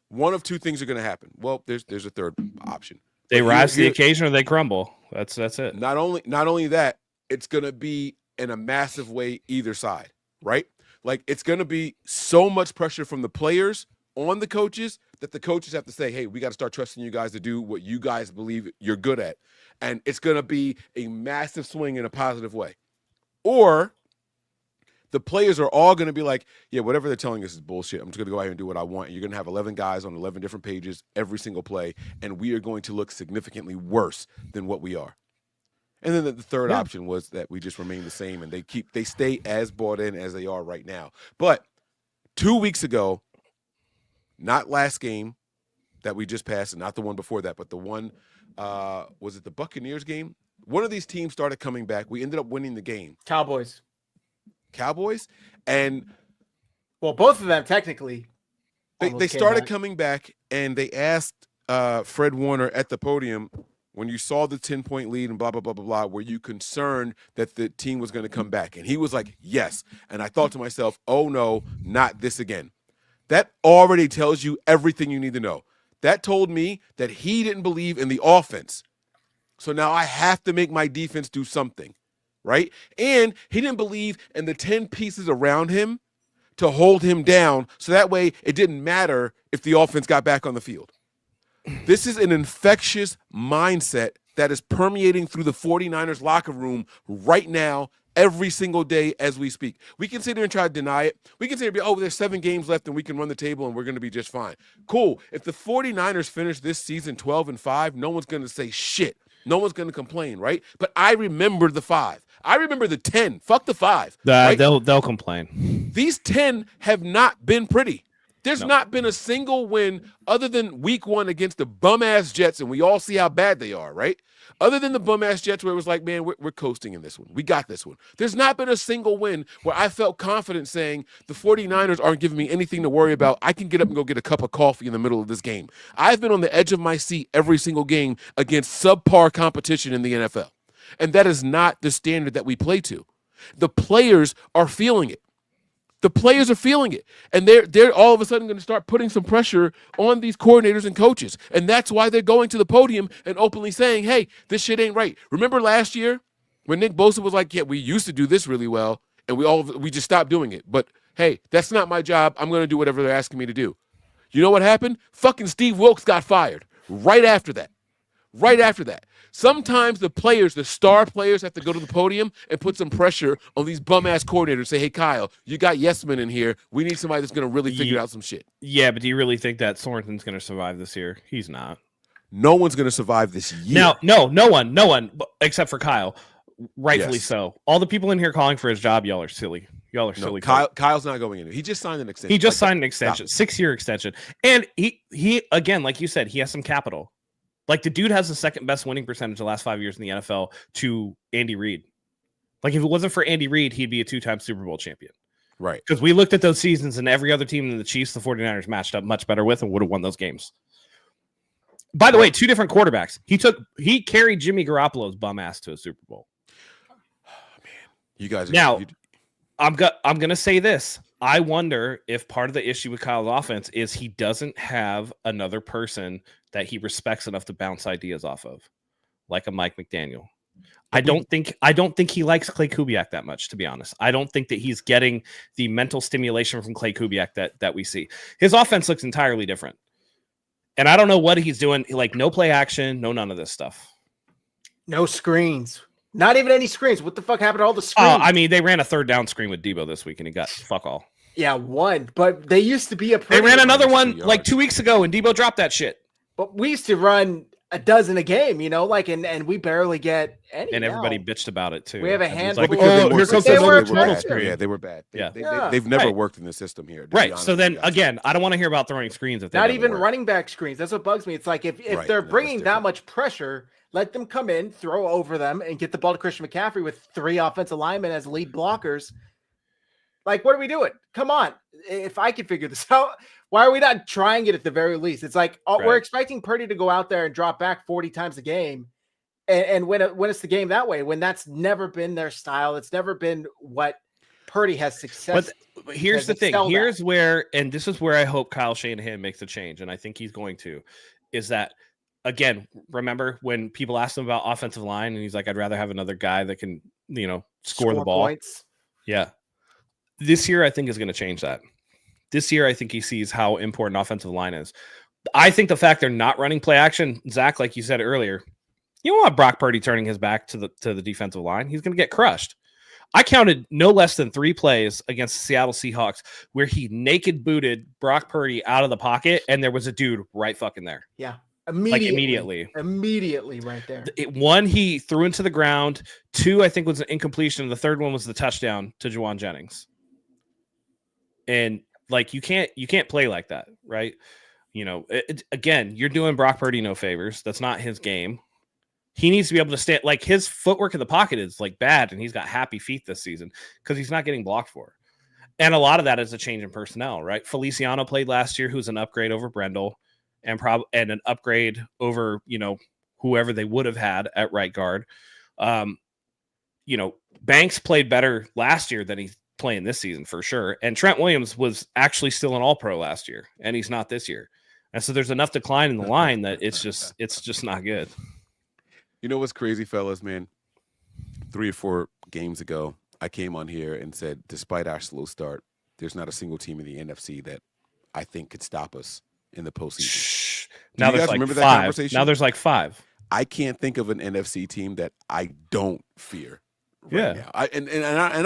one of two things are going to happen. Well, there's a third option. They rise to the occasion or they crumble. That's it. Not only that, it's going to be in a massive way either side, right? Like, it's going to be so much pressure from the players on the coaches that the coaches have to say, hey, we got to start trusting you guys to do what you guys believe you're good at. And it's going to be a massive swing in a positive way. Or the players are all going to be like, yeah, whatever they're telling us is bullshit. I'm just going to go out here and do what I want. And you're going to have 11 guys on 11 different pages every single play, and we are going to look significantly worse than what we are. And then the third option was that we just remain the same, and they stay as bought in as they are right now. But 2 weeks ago, not last game that we just passed, and not the one before that, but the one, was it the Buccaneers game? One of these teams started coming back. We ended up winning the game. Cowboys. And well, both of them technically. They started coming back, and they asked Fred Warner at the podium, when you saw the 10-point lead and blah, blah, blah, blah, blah, were you concerned that the team was going to come back? And he was like, yes. And I thought to myself, oh, no, not this again. That already tells you everything you need to know. That told me that he didn't believe in the offense. So now I have to make my defense do something, right? And he didn't believe in the 10 pieces around him to hold him down, so that way it didn't matter if the offense got back on the field. This is an infectious mindset that is permeating through the 49ers locker room right now, every single day as we speak. We can sit there and try to deny it. We can say, oh, there's 7 games left and we can run the table and we're going to be just fine. Cool. If the 49ers finish this season 12-5, no one's going to say shit. No one's going to complain, right? But I remember the 5. I remember the 10. Fuck the 5. Right? They'll complain. These 10 have not been pretty. There's not been a single win other than week 1 against the bum-ass Jets, and we all see how bad they are, right? Other than the bum-ass Jets where it was like, man, we're coasting in this one. We got this one. There's not been a single win where I felt confident saying the 49ers aren't giving me anything to worry about. I can get up and go get a cup of coffee in the middle of this game. I've been on the edge of my seat every single game against subpar competition in the NFL. And that is not the standard that we play to. The players are feeling it. The players are feeling it, and they're all of a sudden going to start putting some pressure on these coordinators and coaches, and that's why they're going to the podium and openly saying, hey, this shit ain't right. Remember last year when Nick Bosa was like, yeah, we used to do this really well, and we just stopped doing it, but hey, that's not my job. I'm going to do whatever they're asking me to do. You know what happened? Fucking Steve Wilkes got fired right after that. Sometimes the players, the star players, have to go to the podium and put some pressure on these bum-ass coordinators. Say, hey, Kyle, you got yes men in here. We need somebody that's going to really figure out some shit. Yeah, but do you really think that Sorensen's going to survive this year? He's not. No one's going to survive this year. No one, except for Kyle. Rightfully so. All the people in here calling for his job, y'all are silly. Y'all are silly. Kyle's not going in. He just signed an extension. He just signed an extension, 6-year extension. And he again, like you said, he has some capital. Like, the dude has the second best winning percentage the last 5 years in the NFL to Andy Reid. Like, if it wasn't for Andy Reid, he'd be a 2-time Super Bowl champion. Right. Because we looked at those seasons, and every other team than the Chiefs, the 49ers matched up much better with and would have won those games. By the way, 2 different quarterbacks. He carried Jimmy Garoppolo's bum ass to a Super Bowl. Oh, man. You guys. Now, I'm going to say this. I wonder if part of the issue with Kyle's offense is he doesn't have another person that he respects enough to bounce ideas off of, like a Mike McDaniel. I don't think he likes Clay Kubiak that much, to be honest. I don't think that he's getting the mental stimulation from Clay Kubiak that we see. His offense looks entirely different. And I don't know what he's doing. Like, no play action, no none of this stuff. No screens. Not even any screens. What the fuck happened to all the screens? I mean, they ran a 3rd down screen with Deebo this week, and he got fuck all. Yeah, 1. But they used to be They ran another one like 2 weeks ago, and Deebo dropped that shit. But we used to run a dozen a game, and we barely get any. And everybody bitched about it, too. We have a handful. Like, here comes another total screen. Yeah, they were bad. They've never worked in the system here. Right. So then, again, I don't want to hear about throwing screens. If not even running back screens. That's what bugs me. It's like if they're bringing that much pressure, let them come in, throw over them, and get the ball to Christian McCaffrey with 3 offensive linemen as lead blockers. Like, what are we doing? Come on. If I can figure this out, why are we not trying it at the very least? It's like, we're expecting Purdy to go out there and drop back 40 times a game. and when it's the game that way, when that's never been their style, it's never been what Purdy has success. But here's the thing. Here's where, and this is where I hope Kyle Shanahan makes a change, and I think he's going to, is that, again, remember when people asked him about offensive line, and he's like, I'd rather have another guy that can, score the ball. Points. Yeah. This year, I think, is going to change that. This year, I think he sees how important offensive line is. I think the fact they're not running play action, Zach, like you said earlier, you don't want Brock Purdy turning his back to the defensive line. He's going to get crushed. I counted no less than 3 plays against the Seattle Seahawks where he naked booted Brock Purdy out of the pocket, and there was a dude right fucking there. Yeah. Immediately right there. 1, he threw into the ground. 2, I think, was an incompletion. The third one was the touchdown to Juwan Jennings. And you can't play like that, right? Again, you're doing Brock Purdy no favors. That's not his game. He needs to be able to stand. His footwork in the pocket is bad, and he's got happy feet this season because he's not getting blocked for. And a lot of that is a change in personnel, right? Feliciano played last year, who's an upgrade over Brendel, and an upgrade over whoever they would have had at right guard. Banks played better last year than he's playing this season for sure. And Trent Williams was actually still an All-Pro last year, and he's not this year. And so there's enough decline in the line that it's just not good. You know what's crazy, fellas, man? 3 or 4 games ago, I came on here and said, despite our slow start, there's not a single team in the NFC that I think could stop us in the postseason. Now there's remember 5. That conversation? Now there's 5. I can't think of an NFC team that I don't fear right now. And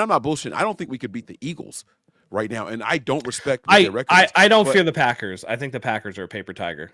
I'm not bullshitting. I don't think we could beat the Eagles right now, and I don't respect their records. I don't fear the Packers. I think the Packers are a paper tiger.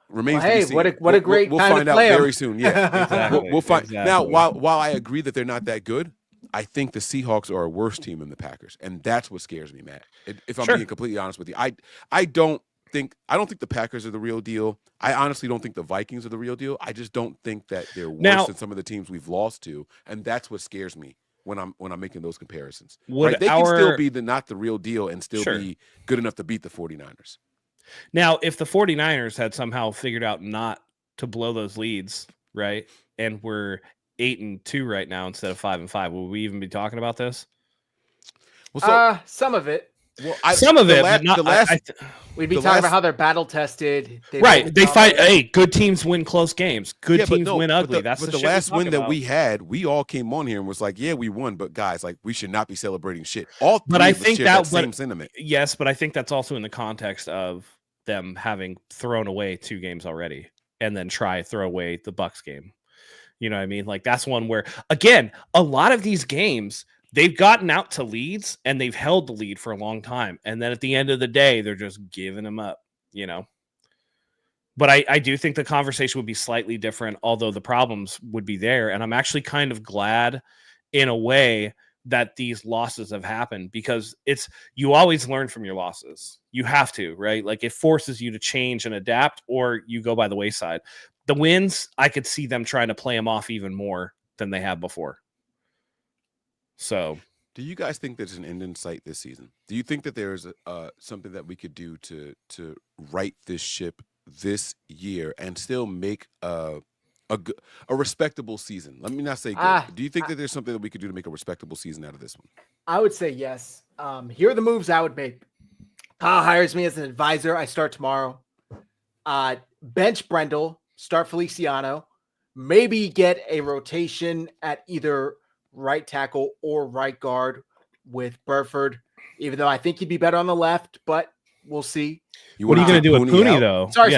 Remains to be seen. What a great we'll time find to out play very soon. Yeah, exactly. We'll find exactly. Now. While I agree that they're not that good, I think the Seahawks are a worse team than the Packers, and that's what scares me, Matt. If I'm being completely honest with you, I don't think the Packers are the real deal. I honestly don't think the Vikings are the real deal. I just don't think that they're worse than some of the teams we've lost to, and that's what scares me when I'm making those comparisons. Right? They can still be not the real deal and still be good enough to beat the 49ers. Now, if the 49ers had somehow figured out not to blow those leads, right, and we're 8-2 right now instead of 5-5, will we even be talking about this? Well, some of it. Well, we'd be talking about how they're battle tested. They fight. Hey, good teams win close games. Good teams win ugly. That's the last win that we had. We all came on here and was like, "Yeah, we won," but guys, we should not be celebrating shit. But I think that same sentiment. Yes, but I think that's also in the context of them having thrown away 2 games already, and then throw away the Bucs game. You know what I mean? That's one where, again, a lot of these games, they've gotten out to leads and they've held the lead for a long time. And then at the end of the day, they're just giving them up, But I do think the conversation would be slightly different, although the problems would be there. And I'm actually kind of glad in a way that these losses have happened, because you always learn from your losses. You have to, right? It forces you to change and adapt, or you go by the wayside. The wins, I could see them trying to play them off even more than they have before. So, do you guys think there's an end in sight this season? Do you think that there's something that we could do to right this ship this year and still make a respectable season? Let me not say good. Do you think that there's something that we could do to make a respectable season out of this one? I would say yes. Here are the moves I would make. Kyle hires me as an advisor. I start tomorrow. Bench Brendel, start Feliciano, maybe get a rotation at either right tackle or right guard with Burford, even though I think he'd be better on the left, but we'll see. What are you going to do with Pooney, though? Sorry.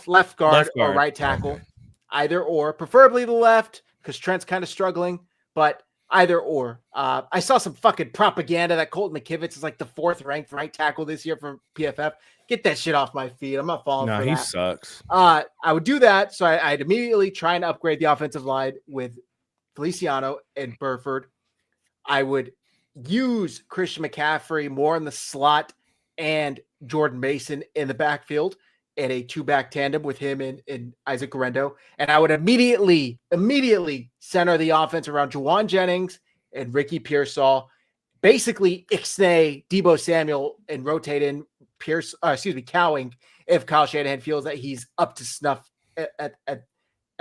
Left guard or right tackle. Okay. Either or, preferably the left, because Trent's kind of struggling, but either or. I saw some fucking propaganda that Colton McKivitz is the 4th ranked right tackle this year from PFF. Get that shit off my feet. I'm not falling for that. No, he sucks. I would do that, so I'd immediately try and upgrade the offensive line with Feliciano and Burford. I would use Christian McCaffrey more in the slot and Jordan Mason in the backfield in a 2-back tandem with him and Isaac Guerrero. And I would immediately center the offense around Juwan Jennings and Ricky Pearsall. Basically, ixnay Deebo Samuel and rotate in Cowing if Kyle Shanahan feels that he's up to snuff at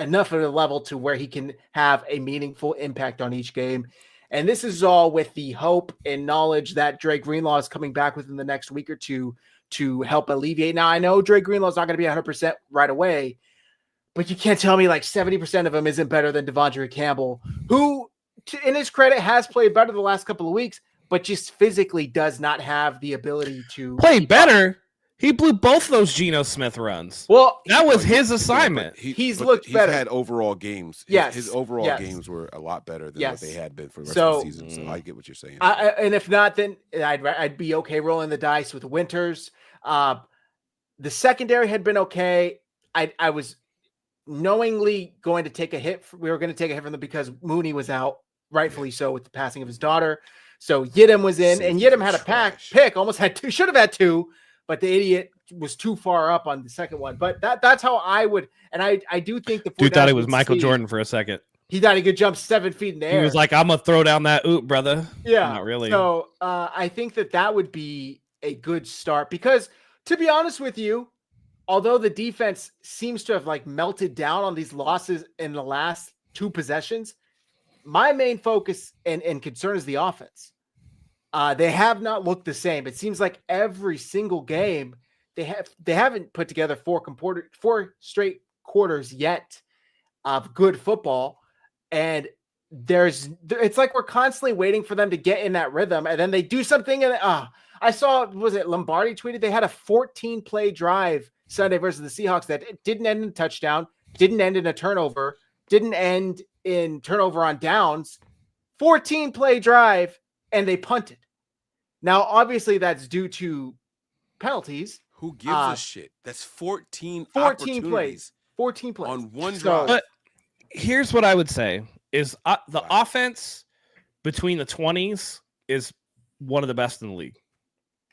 enough of a level to where he can have a meaningful impact on each game. And this is all with the hope and knowledge that Dre Greenlaw is coming back within the next week or two to help alleviate. Now, I know Dre Greenlaw is not going to be 100% right away, but you can't tell me like 70% of him isn't better than Devondre Campbell, who, in his credit, has played better the last couple of weeks, but just physically does not have the ability to play better. He blew both those Geno Smith runs. Well, that was his assignment. He's looked better. He's had overall games. His overall games were a lot better than what they had been for the rest of the season. So I get what you're saying. And if not, then I'd be okay rolling the dice with Winters. The secondary had been okay. I was knowingly going to take a hit. We were going to take a hit from them because Mooney was out, rightfully so, with the passing of his daughter. So Yidam was in, and Yidam had a pick, almost had two, should have had two. But the idiot was too far up on the second one. But that's how I would. And I do think the dude thought it was Michael Jordan for a second. He thought he could jump 7 feet in the air. He was like, I'm going to throw down that oop, brother. Yeah. Not really. So I think that would be a good start. Because to be honest with you, although the defense seems to have like melted down on these losses in the last two possessions, my main focus and concern is the offense. They have not looked the same. It seems like every single game they haven't put together four straight quarters yet of good football, and it's like we're constantly waiting for them to get in that rhythm, and then they do something. And I saw, was it Lombardi tweeted they had a 14-play drive Sunday versus the Seahawks that it didn't end in a touchdown, didn't end in a turnover, didn't end in turnover on downs. 14-play drive. And they punted. Now, obviously, that's due to penalties. Who gives a shit? That's 14 plays. 14 plays. On one drive. But here's what I would say is the offense between the 20s is one of the best in the league.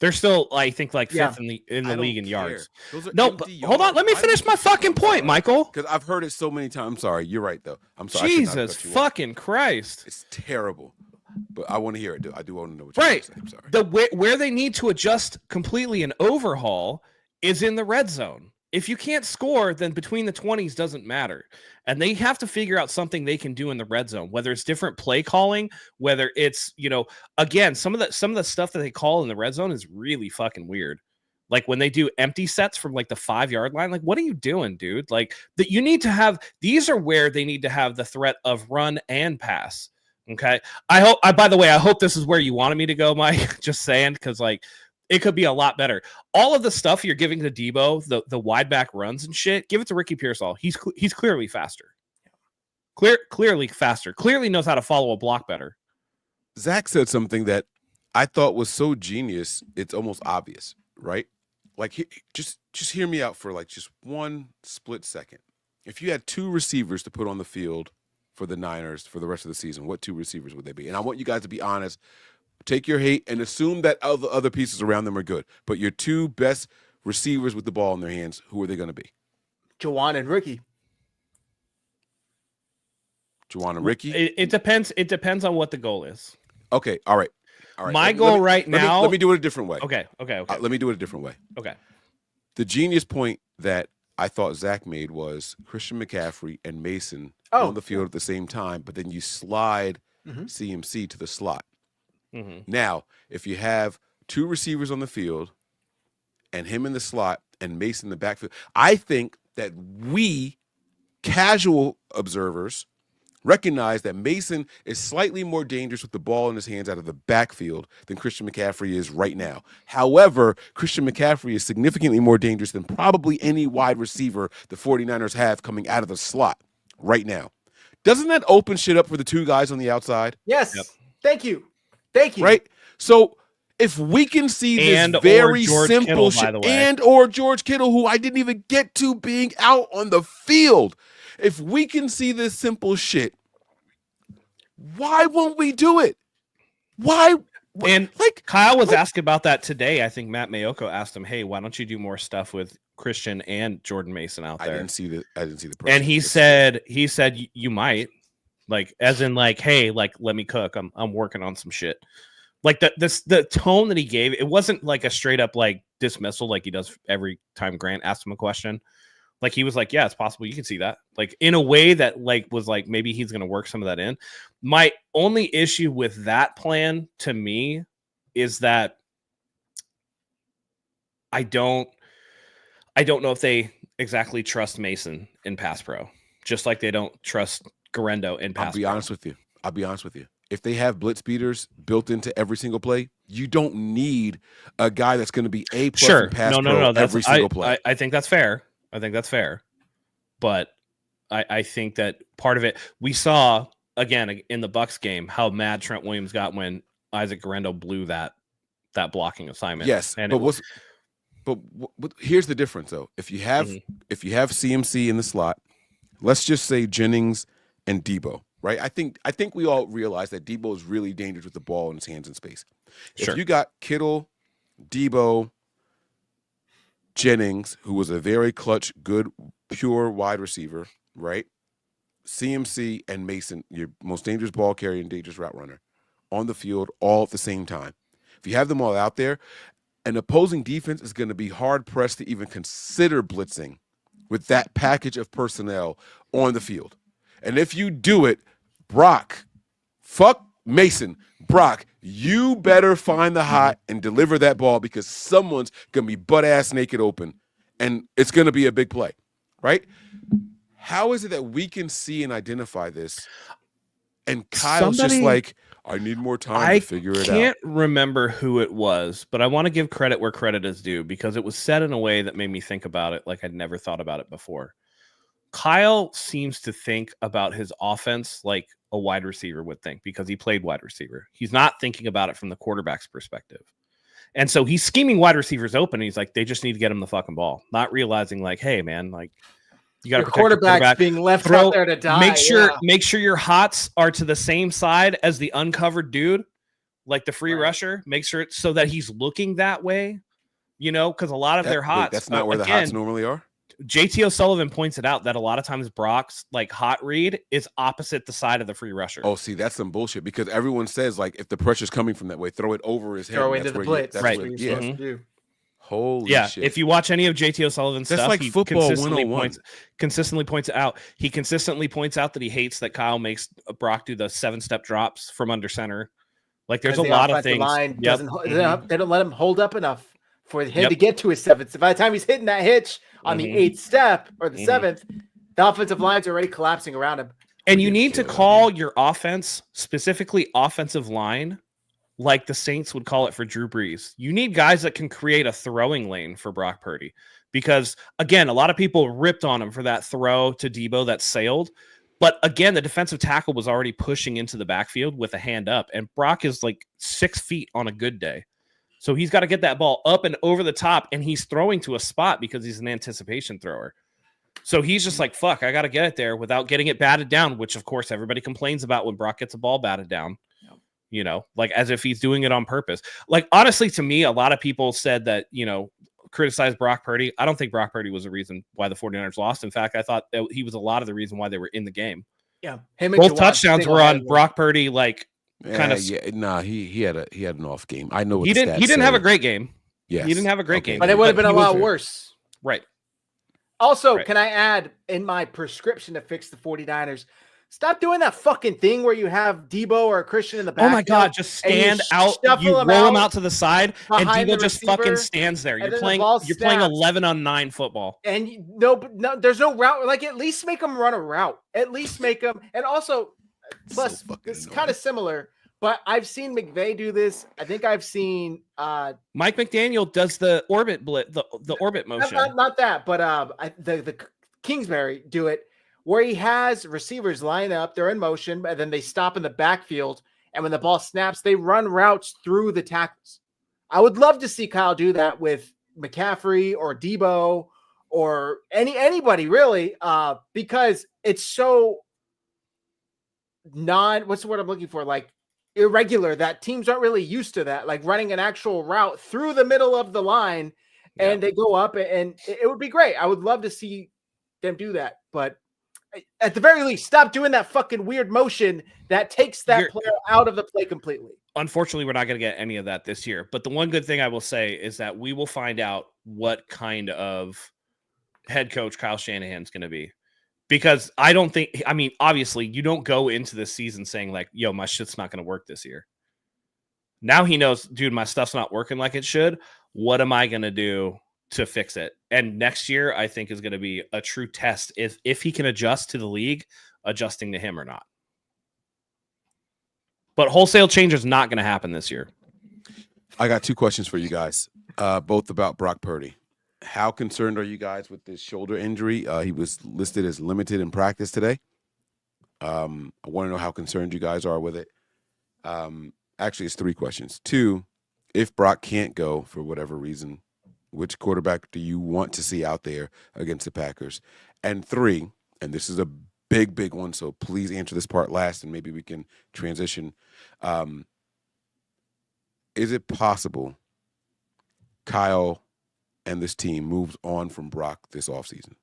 They're still, I think, like fifth in the league in yards. No, but hold on. Let me finish my fucking point, Michael. Because I've heard it so many times. I'm sorry. You're right, though. I'm sorry. Jesus fucking Christ. It's terrible. But I want to hear it. I do want to know what you're saying. I'm sorry. Where they need to adjust completely and overhaul is in the red zone. If you can't score, then between the 20s doesn't matter. And they have to figure out something they can do in the red zone, whether it's different play calling, whether it's, again, some of the stuff that they call in the red zone is really fucking weird. Like when they do empty sets from like the 5-yard line, like, what are you doing, dude? Like that you need to have, these are where they need to have the threat of run and pass. Okay. By the way, I hope this is where you wanted me to go, Mike. Just saying, because like it could be a lot better. All of the stuff you're giving to Deebo, the wide back runs and shit, give it to Ricky Pearsall. He's clearly faster. Clearly faster. Clearly knows how to follow a block better. Zach said something that I thought was so genius. It's almost obvious, right? Like, just hear me out for like just one split second. If you had two receivers to put on the field for the Niners for the rest of the season, what two receivers would they be? And I want you guys to be honest. Take your hate and assume that other pieces around them are good. But your two best receivers with the ball in their hands, who are they going to be? Juwan and Ricky. Juwan and Ricky? It depends. It depends on what the goal is. Okay. All right. My goal right now. Let me do it a different way. Okay. Let me do it a different way. Okay. The genius point that I thought Zach made was Christian McCaffrey and Mason on the field at the same time, but then you slide CMC to the slot. Mm-hmm. Now, if you have two receivers on the field and him in the slot and Mason in the backfield, I think that we, casual observers, recognize that Mason is slightly more dangerous with the ball in his hands out of the backfield than Christian McCaffrey is right now. However, Christian McCaffrey is significantly more dangerous than probably any wide receiver the 49ers have coming out of the slot right now. Doesn't that open shit up for the two guys on the outside? Yes. Yep. Thank you. Right? So if we can see this very simple shit, and or George Kittle, who I didn't even get to being out on the field, if we can see this simple shit, why won't we do it? Why? And like Kyle was asking about that today. I think Matt Mayoko asked him, "Hey, why don't you do more stuff with Christian and Jordan Mason out there?" I didn't see the. And he said, "You might." Like, as in, like, hey, like, let me cook. I'm working on some shit. Like the tone that he gave, it wasn't like a straight up like dismissal, like he does every time Grant asks him a question. Like he was like, yeah, it's possible. You can see that. Like in a way that like was like maybe he's going to work some of that in. My only issue with that plan to me is that I don't know if they exactly trust Mason in pass pro, just like they don't trust Garendo in pass pro. I'll be honest with you. If they have blitz beaters built into every single play, you don't need a guy that's going to be A+ in pass pro every single play. I think that's fair. But I think that part of it, we saw again in the Bucs game how mad Trent Williams got when Isaac Garendo blew that blocking assignment. Yes, and but here's the difference though. If you have CMC in the slot, let's just say Jennings and Deebo, right? I think we all realize that Deebo is really dangerous with the ball in his hands in space. Sure. If you got Kittle, Deebo, Jennings, who was a very clutch, good, pure wide receiver, right? CMC and Mason, your most dangerous ball carrier and dangerous route runner, on the field all at the same time. If you have them all out there, an opposing defense is going to be hard-pressed to even consider blitzing with that package of personnel on the field. And if you do it, Brock, fuck Mason, Brock, you better find the hot and deliver that ball because someone's going to be butt-ass naked open, and it's going to be a big play, right? How is it that we can see and identify this, and Kyle's just like, I need more time to figure it out? I can't remember who it was, but I want to give credit where credit is due because it was said in a way that made me think about it like I'd never thought about it before. Kyle seems to think about his offense like a wide receiver would think because he played wide receiver. He's not thinking about it from the quarterback's perspective. And so he's scheming wide receivers open. He's like, they just need to get him the fucking ball, not realizing like, hey, man, like, you got to protect your quarterback. Being left out there to die. Make sure your hots are to the same side as the uncovered dude, like the free rusher. Make sure it's so that he's looking that way, because a lot of their hots. That's not where the hots normally are. JT O'Sullivan points it out that a lot of times Brock's like hot read is opposite the side of the free rusher. Oh, see, that's some bullshit because everyone says like if the pressure's coming from that way, throw it over his head. Throw into the blitz. Right. Holy shit. If you watch any of JT O'Sullivan's stuff, like he football consistently points it out. He consistently points out that he hates that Kyle makes Brock do the 7-step drops from under center. Like there's a lot of things. Line they don't let him hold up enough for him to get to his 7th. So by the time he's hitting that hitch on the 8th step or the 7th, the offensive line's already collapsing around him. And you need to call your offense, specifically offensive line, like the Saints would call it for Drew Brees. You need guys that can create a throwing lane for Brock Purdy. Because, again, a lot of people ripped on him for that throw to Deebo that sailed. But, again, the defensive tackle was already pushing into the backfield with a hand up. And Brock is like 6 feet on a good day. So he's got to get that ball up and over the top. And he's throwing to a spot because he's an anticipation thrower. So he's just like, fuck, I got to get it there without getting it batted down, which, of course, everybody complains about when Brock gets a ball batted down. Like as if he's doing it on purpose. Like, honestly, to me, a lot of people said that, criticize Brock Purdy. I don't think Brock Purdy was the reason why the 49ers lost. In fact, I thought that he was a lot of the reason why they were in the game. Yeah. Both touchdowns were on Brock Purdy, like kind of. Yeah, nah, he had an off game. I know what he didn't have a great game. Yes. He didn't have a great game. But it would have been a lot worse. Right. Also, can I add in my prescription to fix the 49ers? Stop doing that fucking thing where you have Deebo or Christian in the back. Oh my God, just stand out. You roll him out to the side, and Deebo just fucking stands there. You're playing 11-on-9 football. And no, there's no route. Like, at least make them run a route. At least make them. And also, plus, it's kind of similar, but I've seen McVay do this. I think I've seen Mike McDaniel does the orbit the orbit motion. Not that, but the Kingsbury do it, where he has receivers line up, they're in motion, and then they stop in the backfield. And when the ball snaps, they run routes through the tackles. I would love to see Kyle do that with McCaffrey or Deebo or anybody really, because it's so what's the word I'm looking for? Like irregular, that teams aren't really used to that, like running an actual route through the middle of the line and they go up, and it would be great. I would love to see them do that, but at the very least, stop doing that fucking weird motion that takes that player out of the play completely. Unfortunately, we're not going to get any of that this year. But the one good thing I will say is that we will find out what kind of head coach Kyle Shanahan's going to be. Because I don't think, I mean, obviously, you don't go into this season saying, like, yo, my shit's not going to work this year. Now he knows, dude, my stuff's not working like it should. What am I going to do to fix it? And next year, I think, is going to be a true test if he can adjust to the league, adjusting to him or not. But wholesale change is not going to happen this year. I got two questions for you guys, both about Brock Purdy. How concerned are you guys with this shoulder injury? He was listed as limited in practice today. I want to know how concerned you guys are with it. Actually, it's three questions. Two, if Brock can't go for whatever reason, which quarterback do you want to see out there against the Packers? And three, and this is a big, big one, so please answer this part last and maybe we can transition. Is it possible Kyle and this team moves on from Brock this offseason?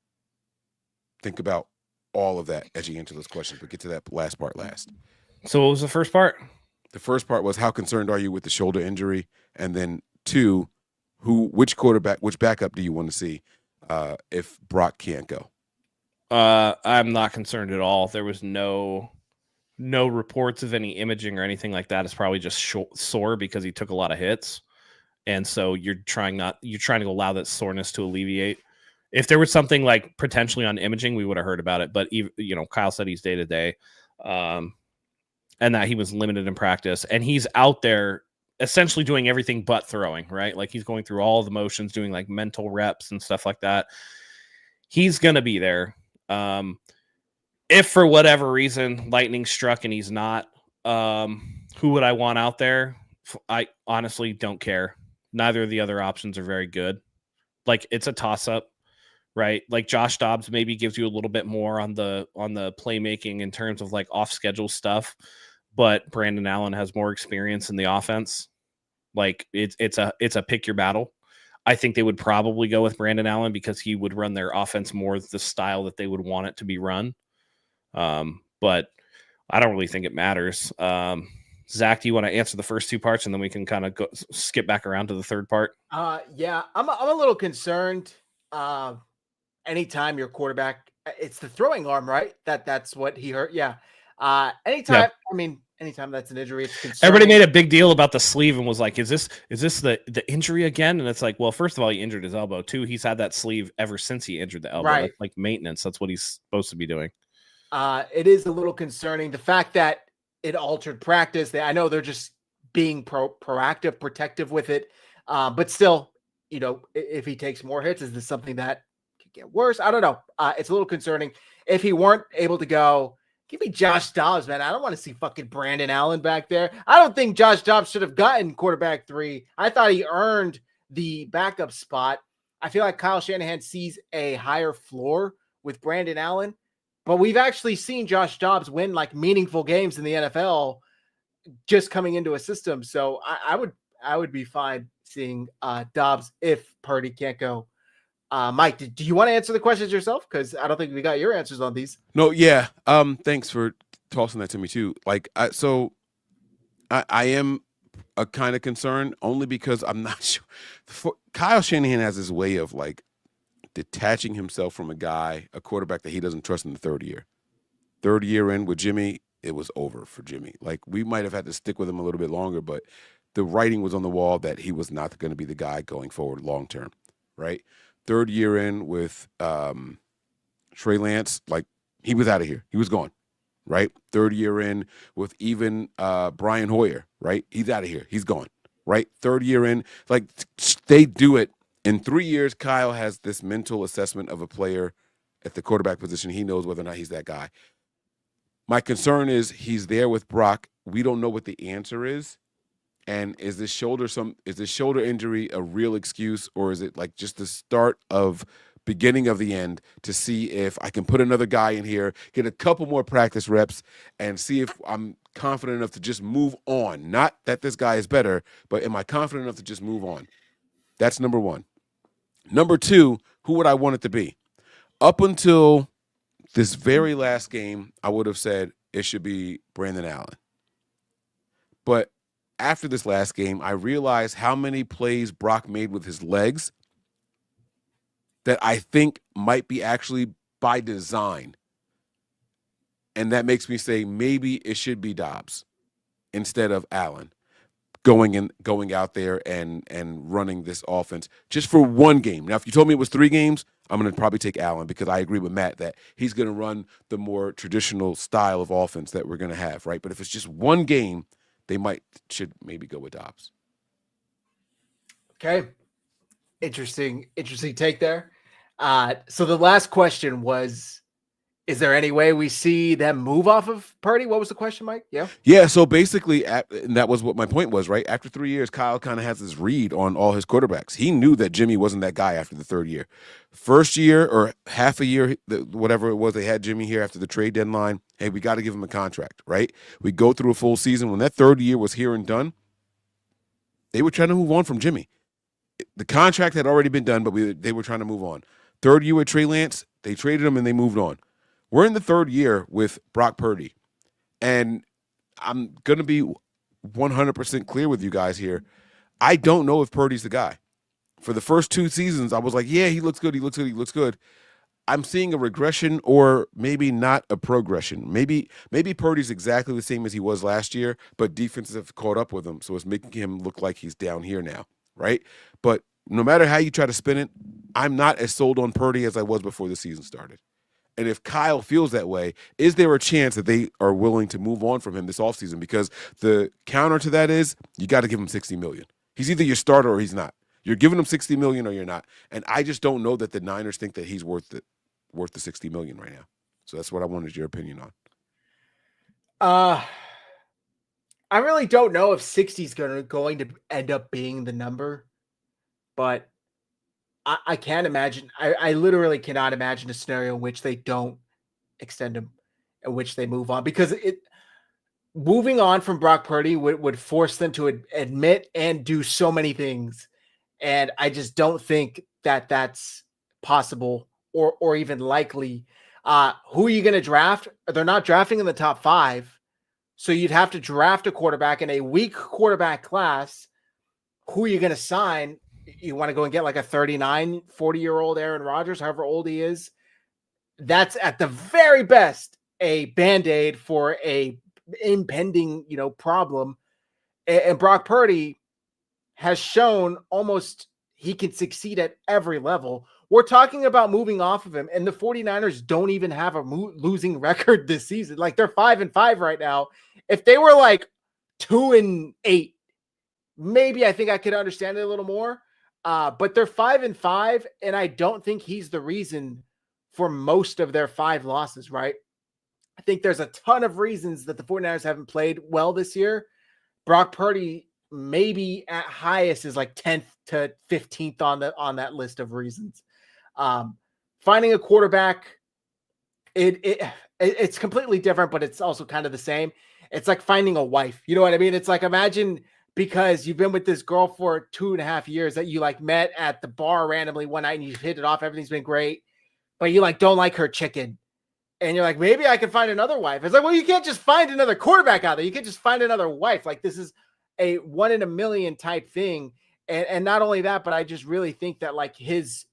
Think about all of that as you answer those questions, but get to that last part last. So what was the first part? The first part was how concerned are you with the shoulder injury? And then two, which backup do you want to see if Brock can't go? I'm not concerned at all. There was no reports of any imaging or anything like that. It's probably just sore because he took a lot of hits. And so you're trying to allow that soreness to alleviate. If there was something like potentially on imaging, we would have heard about it. But Kyle said he's day to day, and that he was limited in practice, and he's out there essentially doing everything but throwing, right? Like he's going through all the motions, doing like mental reps and stuff like that. He's gonna be there. If for whatever reason lightning struck and he's not, who would I want out there? I honestly don't care. Neither of the other options are very good. Like it's a toss-up, right? Like Josh Dobbs maybe gives you a little bit more on the playmaking in terms of like off-schedule stuff, but Brandon Allen has more experience in the offense. Like it's a pick your battle. I think they would probably go with Brandon Allen because he would run their offense more the style that they would want it to be run. But I don't really think it matters. Zach, do you want to answer the first two parts and then we can kind of skip back around to the third part? Yeah, I'm a little concerned. Anytime your quarterback, it's the throwing arm, right? That's what he hurt. Yeah. Anytime, yeah. Anytime that's an injury, it's concerning. Everybody made a big deal about the sleeve and was like, is this the injury again? And it's like, well, first of all, he injured his elbow. Two, he's had that sleeve ever since he injured the elbow. Right. That's like maintenance. That's what he's supposed to be doing. It is a little concerning. The fact that it altered practice. I know they're just being proactive, protective with it. But still, if he takes more hits, is this something that could get worse? I don't know. It's a little concerning. If he weren't able to go, give me Josh Dobbs, man. I don't want to see fucking Brandon Allen back there. I don't think Josh Dobbs should have gotten quarterback 3. I thought he earned the backup spot. I feel like Kyle Shanahan sees a higher floor with Brandon Allen. But we've actually seen Josh Dobbs win like meaningful games in the NFL just coming into a system. So I would be fine seeing Dobbs if Purdy can't go. Mike, do you want to answer the questions yourself? Because I don't think we got your answers on these. No, yeah. Thanks for tossing that to me too. Like, I am a kind of concerned only because I'm not sure. Kyle Shanahan has this way of like detaching himself from a quarterback that he doesn't trust in the third year. Third year in with Jimmy, it was over for Jimmy. Like we might have had to stick with him a little bit longer, but the writing was on the wall that he was not going to be the guy going forward long term, right? Third year in with Trey Lance, like he was out of here. He was gone, right? Third year in with even Brian Hoyer, right? He's out of here. He's gone, right? Third year in, like they do it. In 3 years, Kyle has this mental assessment of a player at the quarterback position. He knows whether or not he's that guy. My concern is he's there with Brock. We don't know what the answer is. And is this shoulder injury a real excuse, or is it like just the start of beginning of the end to see if I can put another guy in here, get a couple more practice reps, and see if I'm confident enough to just move on? Not that this guy is better, but am I confident enough to just move on? That's number one. Number two, who would I want it to be? Up until this very last game, I would have said it should be Brandon Allen. But after this last game, I realized how many plays Brock made with his legs that I think might be actually by design. And that makes me say maybe it should be Dobbs instead of Allen going out there and running this offense just for one game. Now, if you told me it was 3 games, I'm going to probably take Allen because I agree with Matt that he's going to run the more traditional style of offense that we're going to have, right? But if it's just one game, they should maybe go with Dobbs. Okay. Interesting take there. So the last question was, is there any way we see them move off of Purdy? What was the question, Mike? Yeah. Yeah, so basically, and that was what my point was, right? After 3 years, Kyle kind of has this read on all his quarterbacks. He knew that Jimmy wasn't that guy after the 3rd year. First year or half a year, whatever it was, they had Jimmy here after the trade deadline. Hey, we got to give him a contract, right? We go through a full season. When that 3rd year was here and done, they were trying to move on from Jimmy. The contract had already been done, but they were trying to move on. 3rd year with Trey Lance, they traded him and they moved on. We're in the 3rd year with Brock Purdy, and I'm going to be 100% clear with you guys here. I don't know if Purdy's the guy. For the first 2 seasons, I was like, yeah, he looks good. I'm seeing a regression or maybe not a progression. Maybe Purdy's exactly the same as he was last year, but defenses have caught up with him, so it's making him look like he's down here now, right? But no matter how you try to spin it, I'm not as sold on Purdy as I was before the season started. And if Kyle feels that way, is there a chance that they are willing to move on from him this offseason? Because the counter to that is you got to give him $60 million. He's either your starter or he's not. You're giving him $60 million or you're not. And I just don't know that the Niners think that he's worth the $60 million right now. So that's what I wanted your opinion on. I really don't know if 60 is going to end up being the number, but I can't imagine. I literally cannot imagine a scenario in which they don't extend him, in which they move on, because moving on from Brock Purdy would force them to admit and do so many things. And I just don't think that that's possible or even likely. Who are you going to draft? They're not drafting in the top 5. So you'd have to draft a quarterback in a weak quarterback class. Who are you going to sign? You want to go and get like a 39, 40-year-old Aaron Rodgers, however old he is. That's at the very best a Band-Aid for a impending, problem. And Brock Purdy has shown almost he can succeed at every level. We're talking about moving off of him, and the 49ers don't even have a losing record this season. Like, they're 5-5 right now. If they were like 2-8, maybe I think I could understand it a little more. But they're 5-5, and I don't think he's the reason for most of their 5 losses, right? I think there's a ton of reasons that the 49ers haven't played well this year. Brock Purdy maybe at highest is like 10th to 15th on that list of reasons. Finding a quarterback, it's completely different, but it's also kind of the same. It's like finding a wife. You know what I mean? It's like, imagine because you've been with this girl for 2.5 years that you like met at the bar randomly one night and you hit it off. Everything's been great, but you like don't like her chicken. And you're like, maybe I can find another wife. It's like, well, you can't just find another quarterback out there. You can't just find another wife. Like, this is a 1 in a million type thing. And not only that, but I just really think that like this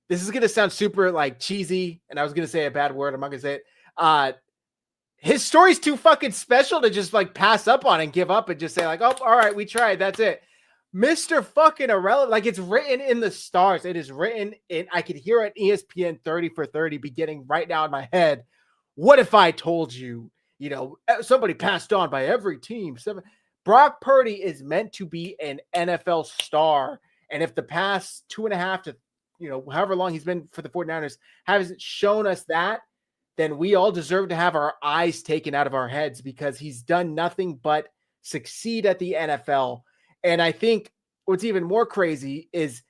is going to sound super like cheesy. And I was going to say a bad word. I'm not going to say it. His story's too fucking special to just like pass up on and give up and just say like, oh, all right, we tried. That's it. Mr. fucking irrelevant. Like, it's written in the stars. It is written in, I could hear it ESPN 30 for 30 beginning right now in my head. What if I told you, somebody passed on by every team. Brock Purdy is meant to be an NFL star. And if the past 2.5 to, however long he's been for the 49ers hasn't shown us that, then we all deserve to have our eyes taken out of our heads because he's done nothing but succeed at the NFL. And I think what's even more crazy is,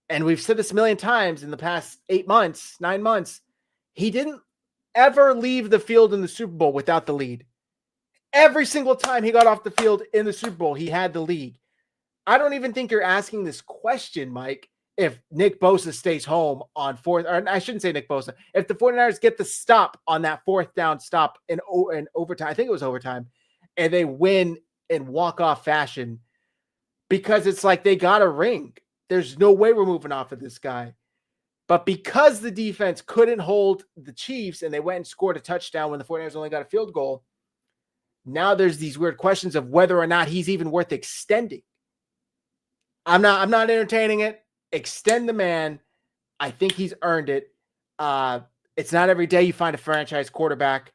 and we've said this a million times in the past 9 months, he didn't ever leave the field in the Super Bowl without the lead. Every single time he got off the field in the Super Bowl, he had the lead. I don't even think you're asking this question, Mike, if Nick Bosa stays home on 4th, or I shouldn't say Nick Bosa, if the 49ers get the stop on that 4th down stop in overtime, I think it was overtime, and they win in walk-off fashion, because it's like they got a ring. There's no way we're moving off of this guy. But because the defense couldn't hold the Chiefs and they went and scored a touchdown when the 49ers only got a field goal, now there's these weird questions of whether or not he's even worth extending. I'm not entertaining it. Extend the man. I think he's earned it. It's not every day you find a franchise quarterback.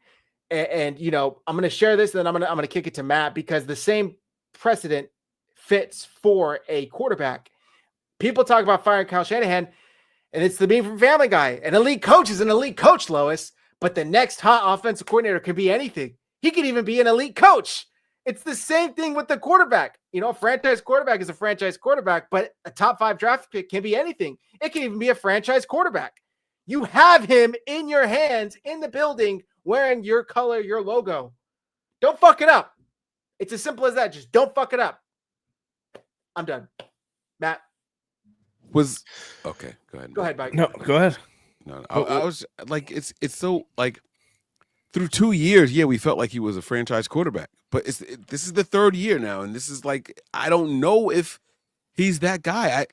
And you know, I'm going to share this, and then I'm going to kick it to Matt, because the same precedent fits for a quarterback. People talk about firing Kyle Shanahan, and it's the meme from Family Guy. An elite coach is an elite coach, Lois, but the next hot offensive coordinator can be anything. He could even be an elite coach. It's the same thing with the quarterback. You know, a franchise quarterback is a franchise quarterback, but a top 5 draft pick can be anything. It can even be a franchise quarterback. You have him in your hands, in the building, wearing your color, your logo. Don't fuck it up. It's as simple as that. Just don't fuck it up. I'm done. Matt. Okay, go ahead. Go ahead, Mike. No, go ahead. No, I was like, it's so like, through 2 years, yeah, we felt like he was a franchise quarterback, but this is the 3rd year now, and this is like, I don't know if he's that guy.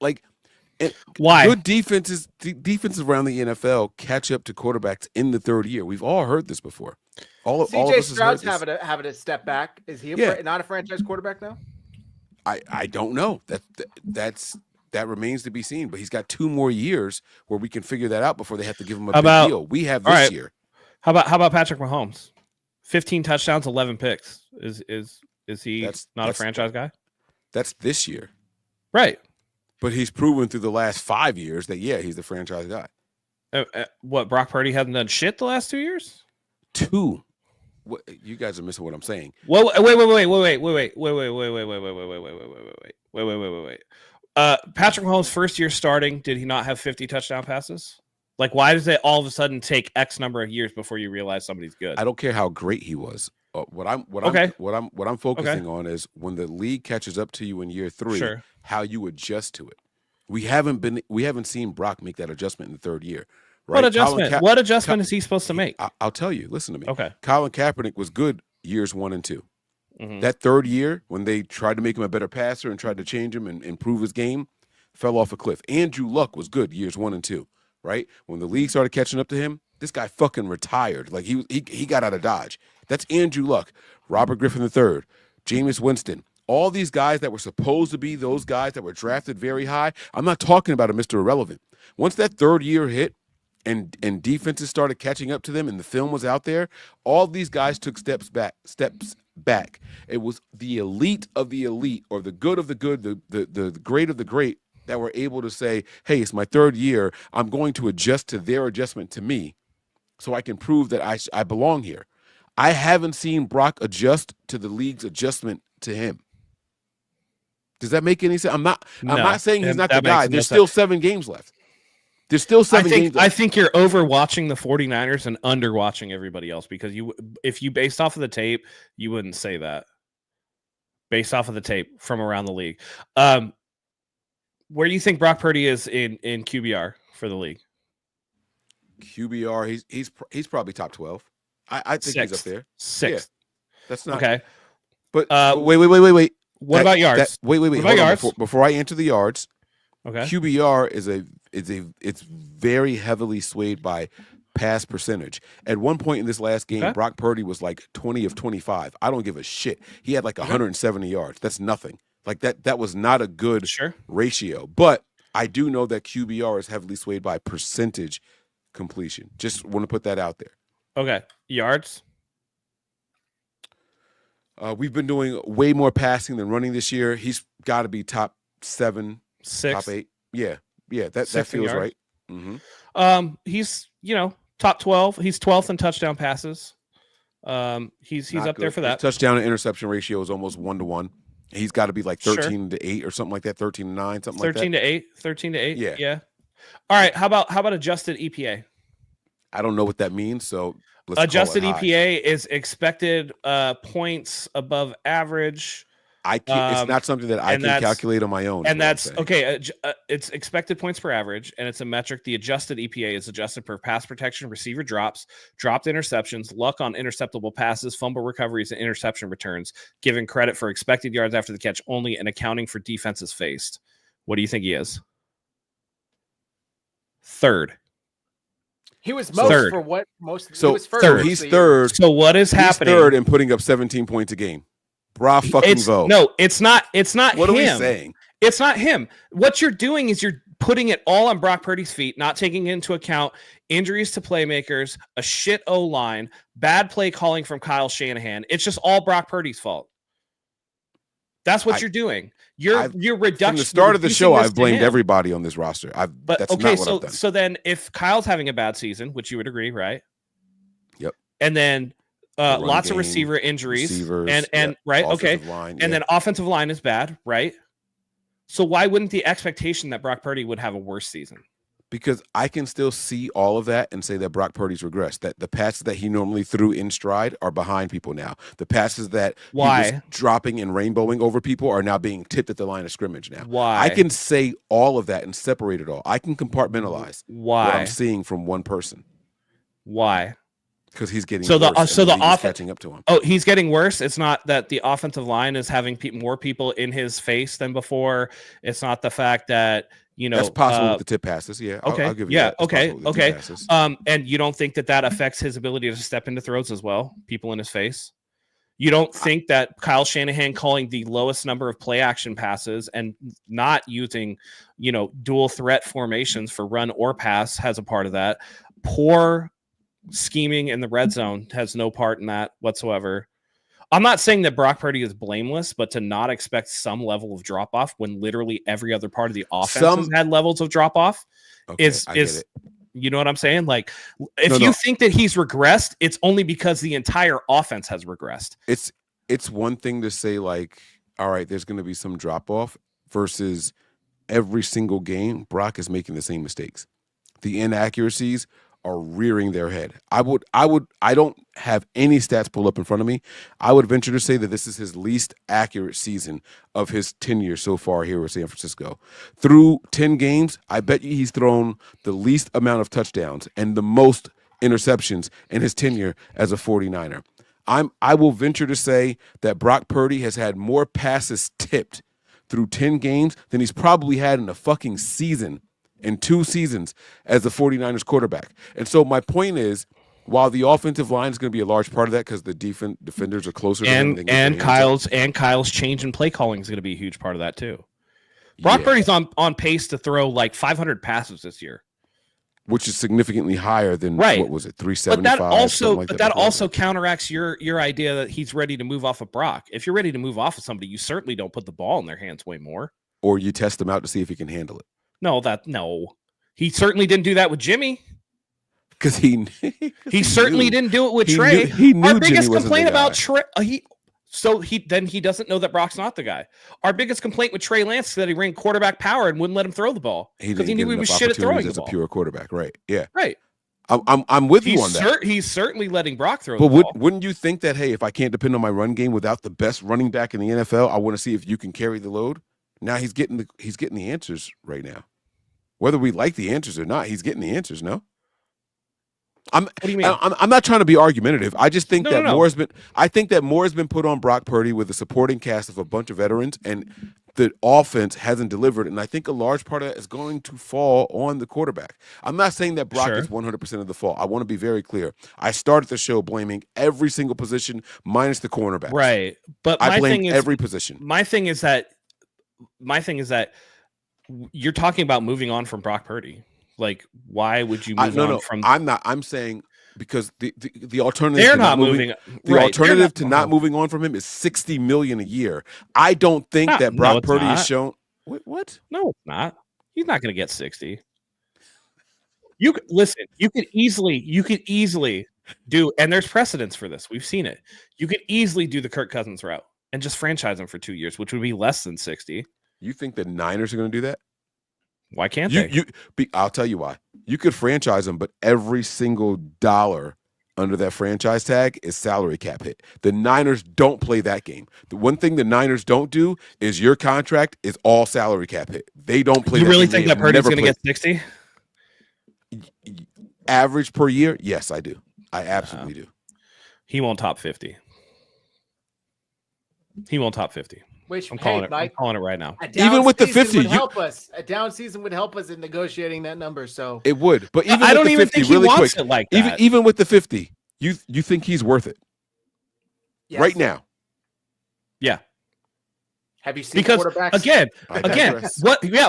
Why? Good defenses around the NFL catch up to quarterbacks in the 3rd year. We've all heard this before. All of CJ us Stroud's having a step back. Is he not a franchise quarterback now? I don't know. That remains to be seen. But he's got 2 more years where we can figure that out before they have to give him a big deal. We have this year. How about Patrick Mahomes? 15 touchdowns, 11 picks. Is he not a franchise guy? That's this year. Right. But he's proven through the last 5 years that, yeah, he's the franchise guy. What, Brock Purdy hasn't done shit the last 2 years? 2. What, you guys are missing what I'm saying. Well, wait. Patrick Mahomes' first year starting, did he not have 50 touchdown passes? Like, why does it all of a sudden take X number of years before you realize somebody's good? I don't care how great he was. What I'm focusing on is when the league catches up to you in year 3, how you adjust to it. We haven't seen Brock make that adjustment in the 3rd year. Right? What adjustment? What adjustment is he supposed to make? I'll tell you. Listen to me. Okay. Colin Kaepernick was good years 1 and 2. Mm-hmm. That 3rd year, when they tried to make him a better passer and tried to change him and improve his game, fell off a cliff. Andrew Luck was good years 1 and 2. Right? When the league started catching up to him, this guy fucking retired. Like he got out of Dodge. That's Andrew Luck, Robert Griffin III, Jameis Winston. All these guys that were supposed to be those guys that were drafted very high. I'm not talking about a Mr. Irrelevant. Once that 3rd year hit and defenses started catching up to them and the film was out there, all these guys took steps back. It was the elite of the elite, or the good of the good, the great of the great, that were able to say, hey, it's my 3rd year. I'm going to adjust to their adjustment to me so I can prove that I belong here. I haven't seen Brock adjust to the league's adjustment to him. Does that make any sense? I'm not saying he's not the guy. There's still 7 games left. There's still 7 games left. I think you're overwatching the 49ers and underwatching everybody else, because if you based off of the tape, you wouldn't say that. Based off of the tape from around the league. Where do you think Brock Purdy is in QBR for the league? QBR, he's probably top 12. I think he's up there. 6th. Yeah, that's not okay. But wait. What about yards? Wait. What about yards? Before I answer the yards, okay. QBR it's very heavily swayed by pass percentage. At one point in this last game, Brock Purdy was like 20 of 25. I don't give a shit. He had like 170 yards. That's nothing. Like that was not a good ratio. But I do know that QBR is heavily swayed by percentage completion. Just want to put that out there. Okay. Yards? We've been doing way more passing than running this year. He's got to be top 7, 6, top 8. Yeah. That feels right. Mm-hmm. He's, top 12. He's 12th in touchdown passes. He's up there for that. His touchdown and interception ratio is almost 1-to-1. He's got to be like 13-8 or something like that. 13-9, something like that. 13-8. Yeah. All right. How about adjusted EPA? I don't know what that means. So adjusted EPA is expected points above average. It's not something that I can calculate on my own. And that's okay. It's expected points per average, and it's a metric. The adjusted EPA is adjusted per pass protection, receiver drops, dropped interceptions, luck on interceptable passes, fumble recoveries, and interception returns, giving credit for expected yards after the catch only, and accounting for defenses faced. What do you think he is? Third. He was most for what most. So, he was first so most he's of the year. third. So what is He's happening? third and putting up 17 points a game. Bra fucking vo. No, it's not. It's not What him. are we saying? It's not him. What you're doing is you're putting it all on Brock Purdy's feet, not taking into account injuries to playmakers, a shit O-line, bad play calling from Kyle Shanahan. It's just all Brock Purdy's fault. That's what you're doing. You're reducing. From the start of the show, I've blamed everybody on this roster. That's not what I've done. So then if Kyle's having a bad season, which you would agree, right? Yep. And then lots of receiver injuries and right, okay. And then offensive line is bad, right? So why wouldn't the expectation that Brock Purdy would have a worse season? Because I can still see all of that and say that Brock Purdy's regressed. That the passes that he normally threw in stride are behind people now. The passes that he was dropping and rainbowing over people are now being tipped at the line of scrimmage now. Why? I can say all of that and separate it all. I can compartmentalize what I'm seeing from one person. Why? Because he's getting so worse the offense catching up to him. Oh, he's getting worse. It's not that the offensive line is having more people in his face than before. It's not the fact that that's possible with the tip passes. Yeah. Okay. I'll give you that. Okay. And you don't think that affects his ability to step into throws as well? People in his face. You don't think that Kyle Shanahan calling the lowest number of play action passes and not using, dual threat formations for run or pass has a part of that? Poor scheming in the red zone has no part in that whatsoever. I'm not saying that Brock Purdy is blameless, but to not expect some level of drop off when literally every other part of the offense has had levels of drop off is you know what I'm saying? Like, if you think that he's regressed, it's only because the entire offense has regressed. It's one thing to say, like, all right, there's going to be some drop off versus every single game Brock is making the same mistakes. The inaccuracies are rearing their head. I don't have any stats pulled up in front of me. I would venture to say that this is his least accurate season of his tenure so far here with San Francisco. Through 10 games, I bet you he's thrown the least amount of touchdowns and the most interceptions in his tenure as a 49er. I will venture to say that Brock Purdy has had more passes tipped through 10 games than he's probably had in a fucking season. In 2 seasons as the 49ers quarterback. And so my point is, while the offensive line is going to be a large part of that because the defenders are closer to him. And Kyle's change in play calling is going to be a huge part of that too. Brock Purdy's on pace to throw like 500 passes this year. Which is significantly higher than, what was it, 375? But that also counteracts your idea that he's ready to move off of Brock. If you're ready to move off of somebody, you certainly don't put the ball in their hands way more. Or you test them out to see if he can handle it. No. He certainly didn't do that with Jimmy. Because he certainly didn't do it with Trey. He knew our biggest Jimmy complaint about Trey. He doesn't know that Brock's not the guy. Our biggest complaint with Trey Lance is that he ran quarterback power and wouldn't let him throw the ball because he knew he was shit at throwing the ball. As a pure quarterback, right? Yeah, right. I'm with you on that. He's certainly letting Brock throw the ball. But wouldn't you think that, hey, if I can't depend on my run game without the best running back in the NFL, I want to see if you can carry the load? Now he's getting the answers right now. Whether we like the answers or not, he's getting the answers. No, what do you mean? I'm not trying to be argumentative. I just think more has been put on Brock Purdy with a supporting cast of a bunch of veterans, and the offense hasn't delivered. And I think a large part of that is going to fall on the quarterback. I'm not saying that Brock is 100% of the fault. I want to be very clear. I started the show blaming every single position minus the cornerback. Right, but I blame every position. My thing is that you're talking about moving on from Brock Purdy. Like, why would you move on from? I'm not. I'm saying because the alternative. They're not moving. The alternative to not moving on from him is $60 million a year. I don't think that Brock Purdy has shown. What? No, it's not. He's not going to get 60. You could listen. You could easily do, and there's precedence for this. We've seen it. You could easily do the Kirk Cousins route and just franchise him for 2 years, which would be less than 60. You think the Niners are going to do that? Why can't they? I'll tell you why. You could franchise them, but every single dollar under that franchise tag is salary cap hit. The Niners don't play that game. The one thing the Niners don't do is your contract is all salary cap hit. They don't play. You really think that Purdy's going to get 60? Average per year? Yes, I do. I absolutely do. He won't top 50. Which, I'm hey, calling it. Mike, I'm calling it right now. Even with the 50, would help us. A down season would help us in negotiating that number. So it would. But even I with don't the even 50, think he really wants quick, it like that. even with the 50, you think he's worth it yes. right now? Yeah. Have you seen Because quarterbacks? again, I digress.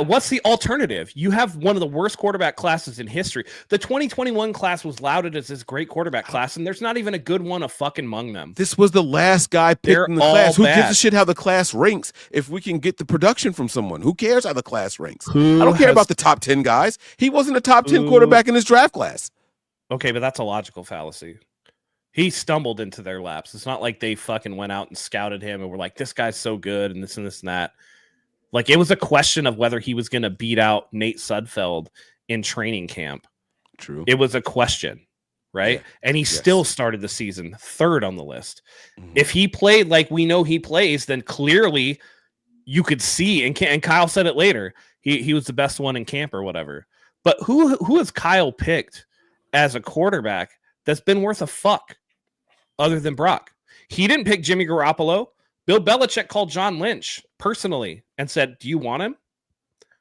what's the alternative? You have one of the worst quarterback classes in history. The 2021 class was lauded as this great quarterback class, and there's not even a good one fucking among them. This was the last guy picked They're in the all class. Who gives bad. a shit how the class ranks if we can get the production from someone? Who cares how the class ranks? Who I don't care has- about the top 10 guys. He wasn't a top 10 Who- quarterback in his draft class. Okay, but that's a logical fallacy. He stumbled into their laps. It's not like they fucking went out and scouted him and were like, this guy's so good and this and this and that. Like, it was a question of whether he was going to beat out Nate Sudfeld in training camp. True. It was a question, right? Yeah. And he still started the season third on the list. Mhm. If he played like we know he plays, then clearly you could see, and Kyle said it later, he was the best one in camp or whatever. But who has Kyle picked as a quarterback that's been worth a fuck other than Brock? He didn't pick Jimmy Garoppolo. Bill Belichick called John Lynch personally and said, do you want him?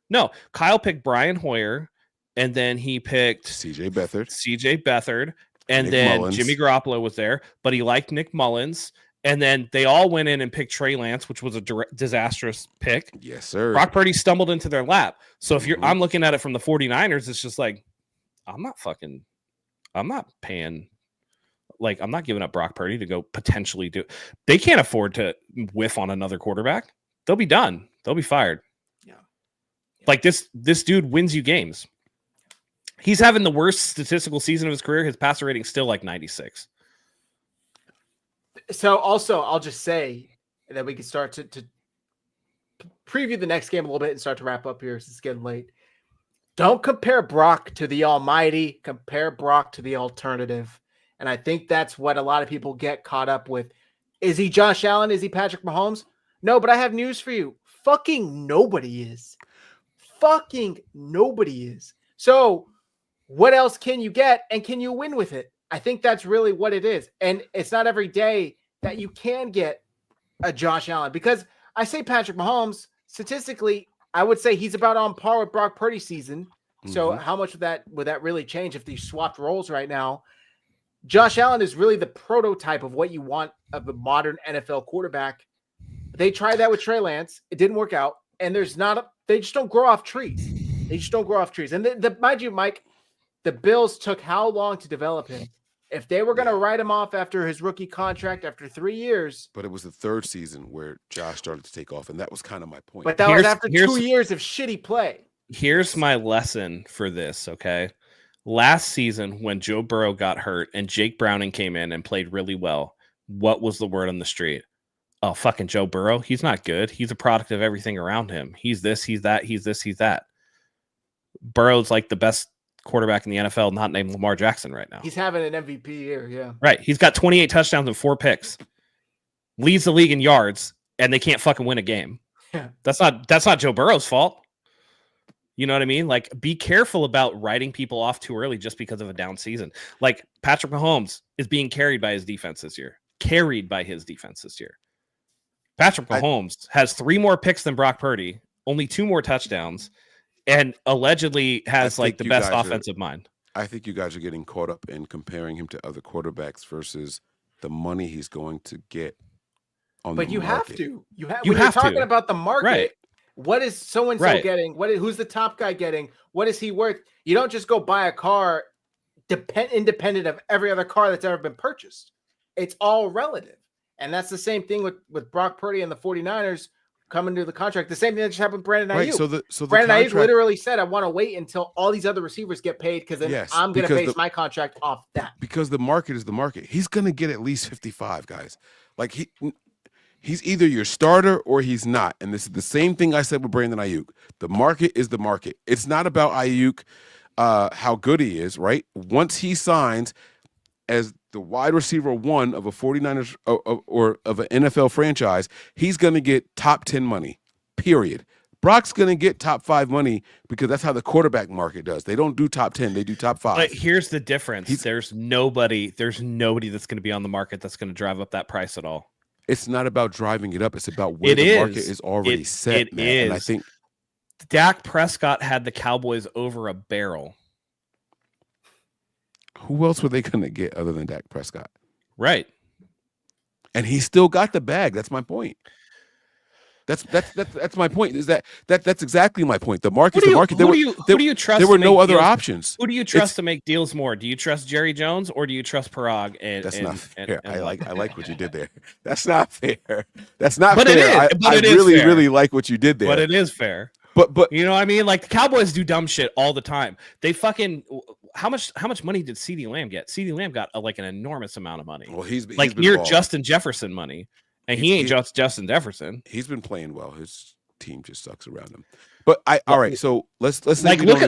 No. Kyle picked Brian Hoyer, and then he picked CJ Beathard, and Nick then Mullins. Jimmy Garoppolo was there, but he liked Nick Mullins. And then they all went in and picked Trey Lance, which was a disastrous pick. Yes, sir. Brock Purdy stumbled into their lap. So if Mhm. I'm looking at it from the 49ers, it's just like, I'm not giving up Brock Purdy to go potentially do. They can't afford to whiff on another quarterback. They'll be done. They'll be fired. Yeah. Like this dude wins you games. He's having the worst statistical season of his career. His passer rating still like 96. So also, I'll just say that we can start to preview the next game a little bit and start to wrap up here. It's getting late. Don't compare Brock to the almighty. Compare Brock to the alternative. And I think that's what a lot of people get caught up with. Is he Josh Allen? Is he Patrick Mahomes? No, but I have news for you. Fucking nobody is. Fucking nobody is. So what else can you get, and can you win with it? I think that's really what it is. And it's not every day that you can get a Josh Allen, because I say Patrick Mahomes, statistically, I would say he's about on par with Brock Purdy's season. So how much would that really change if they swapped roles right now? Josh Allen is really the prototype of what you want of a modern NFL quarterback. They tried that with Trey Lance. It didn't work out. And they just don't grow off trees. They just don't grow off trees. And mind you, Mike, the Bills took how long to develop him? If they were going to write him off after his rookie contract after 3 years. But it was the third season where Josh started to take off, and that was kind of my point. But that was after 2 years of shitty play. Here's my lesson for this, okay? Last season, when Joe Burrow got hurt and Jake Browning came in and played really well, what was the word on the street? Oh, fucking Joe Burrow. He's not good. He's a product of everything around him. He's this, he's that, he's this, he's that. Burrow's like the best quarterback in the NFL, not named Lamar Jackson right now. He's having an MVP year, yeah. Right. He's got 28 touchdowns and 4 picks. Leads the league in yards, and they can't fucking win a game. Yeah. That's not Joe Burrow's fault. You know what I mean? Like, be careful about writing people off too early just because of a down season. Like, Patrick Mahomes is being carried by his defense this year. Patrick Mahomes has 3 more picks than Brock Purdy, only 2 more touchdowns, and allegedly has like the best offensive mind. I think you guys are getting caught up in comparing him to other quarterbacks versus the money he's going to get on the market. But you have to. When you're talking about the market, right. What is so-and-so getting? Who's the top guy getting? What is he worth? You don't just go buy a car independent of every other car that's ever been purchased. It's all relative. And that's the same thing with Brock Purdy and the 49ers coming to the contract. The same thing that just happened with Brandon Ayuk. So Brandon Ayuk literally said, I want to wait until all these other receivers get paid because then I'm going to base my contract off that. Because the market is the market. He's going to get at least 55, guys. Like, he's either your starter or he's not. And this is the same thing I said with Brandon Ayuk. The market is the market. It's not about Ayuk, how good he is, right? Once he signs as the wide receiver 1 of a 49ers or of an NFL franchise, he's going to get top 10 money, period. Brock's going to get top 5 money because that's how the quarterback market does. They don't do top 10. They do top 5. But here's the difference. There's nobody that's going to be on the market that's going to drive up that price at all. It's not about driving it up. It's about where the market is already set, man. And I think Dak Prescott had the Cowboys over a barrel. Who else were they going to get other than Dak Prescott? Right. And he still got the bag. That's my point. That's my point. Is that's exactly my point. The market. Who do you trust? There were no other deals? options. Who do you trust to make deals more? Do you trust Jerry Jones or do you trust Parag? That's not fair. I like what you did there. That's not fair. That's not fair. I really like what you did there. But it is fair. But you know what I mean? Like the Cowboys do dumb shit all the time. They fucking how much money did CeeDee Lamb get? CeeDee Lamb got like an enormous amount of money. Well, he's like been near balling. Justin Jefferson money. And he ain't just Justin Jefferson. He's been playing well. His team just sucks around him. But all right. So let's like look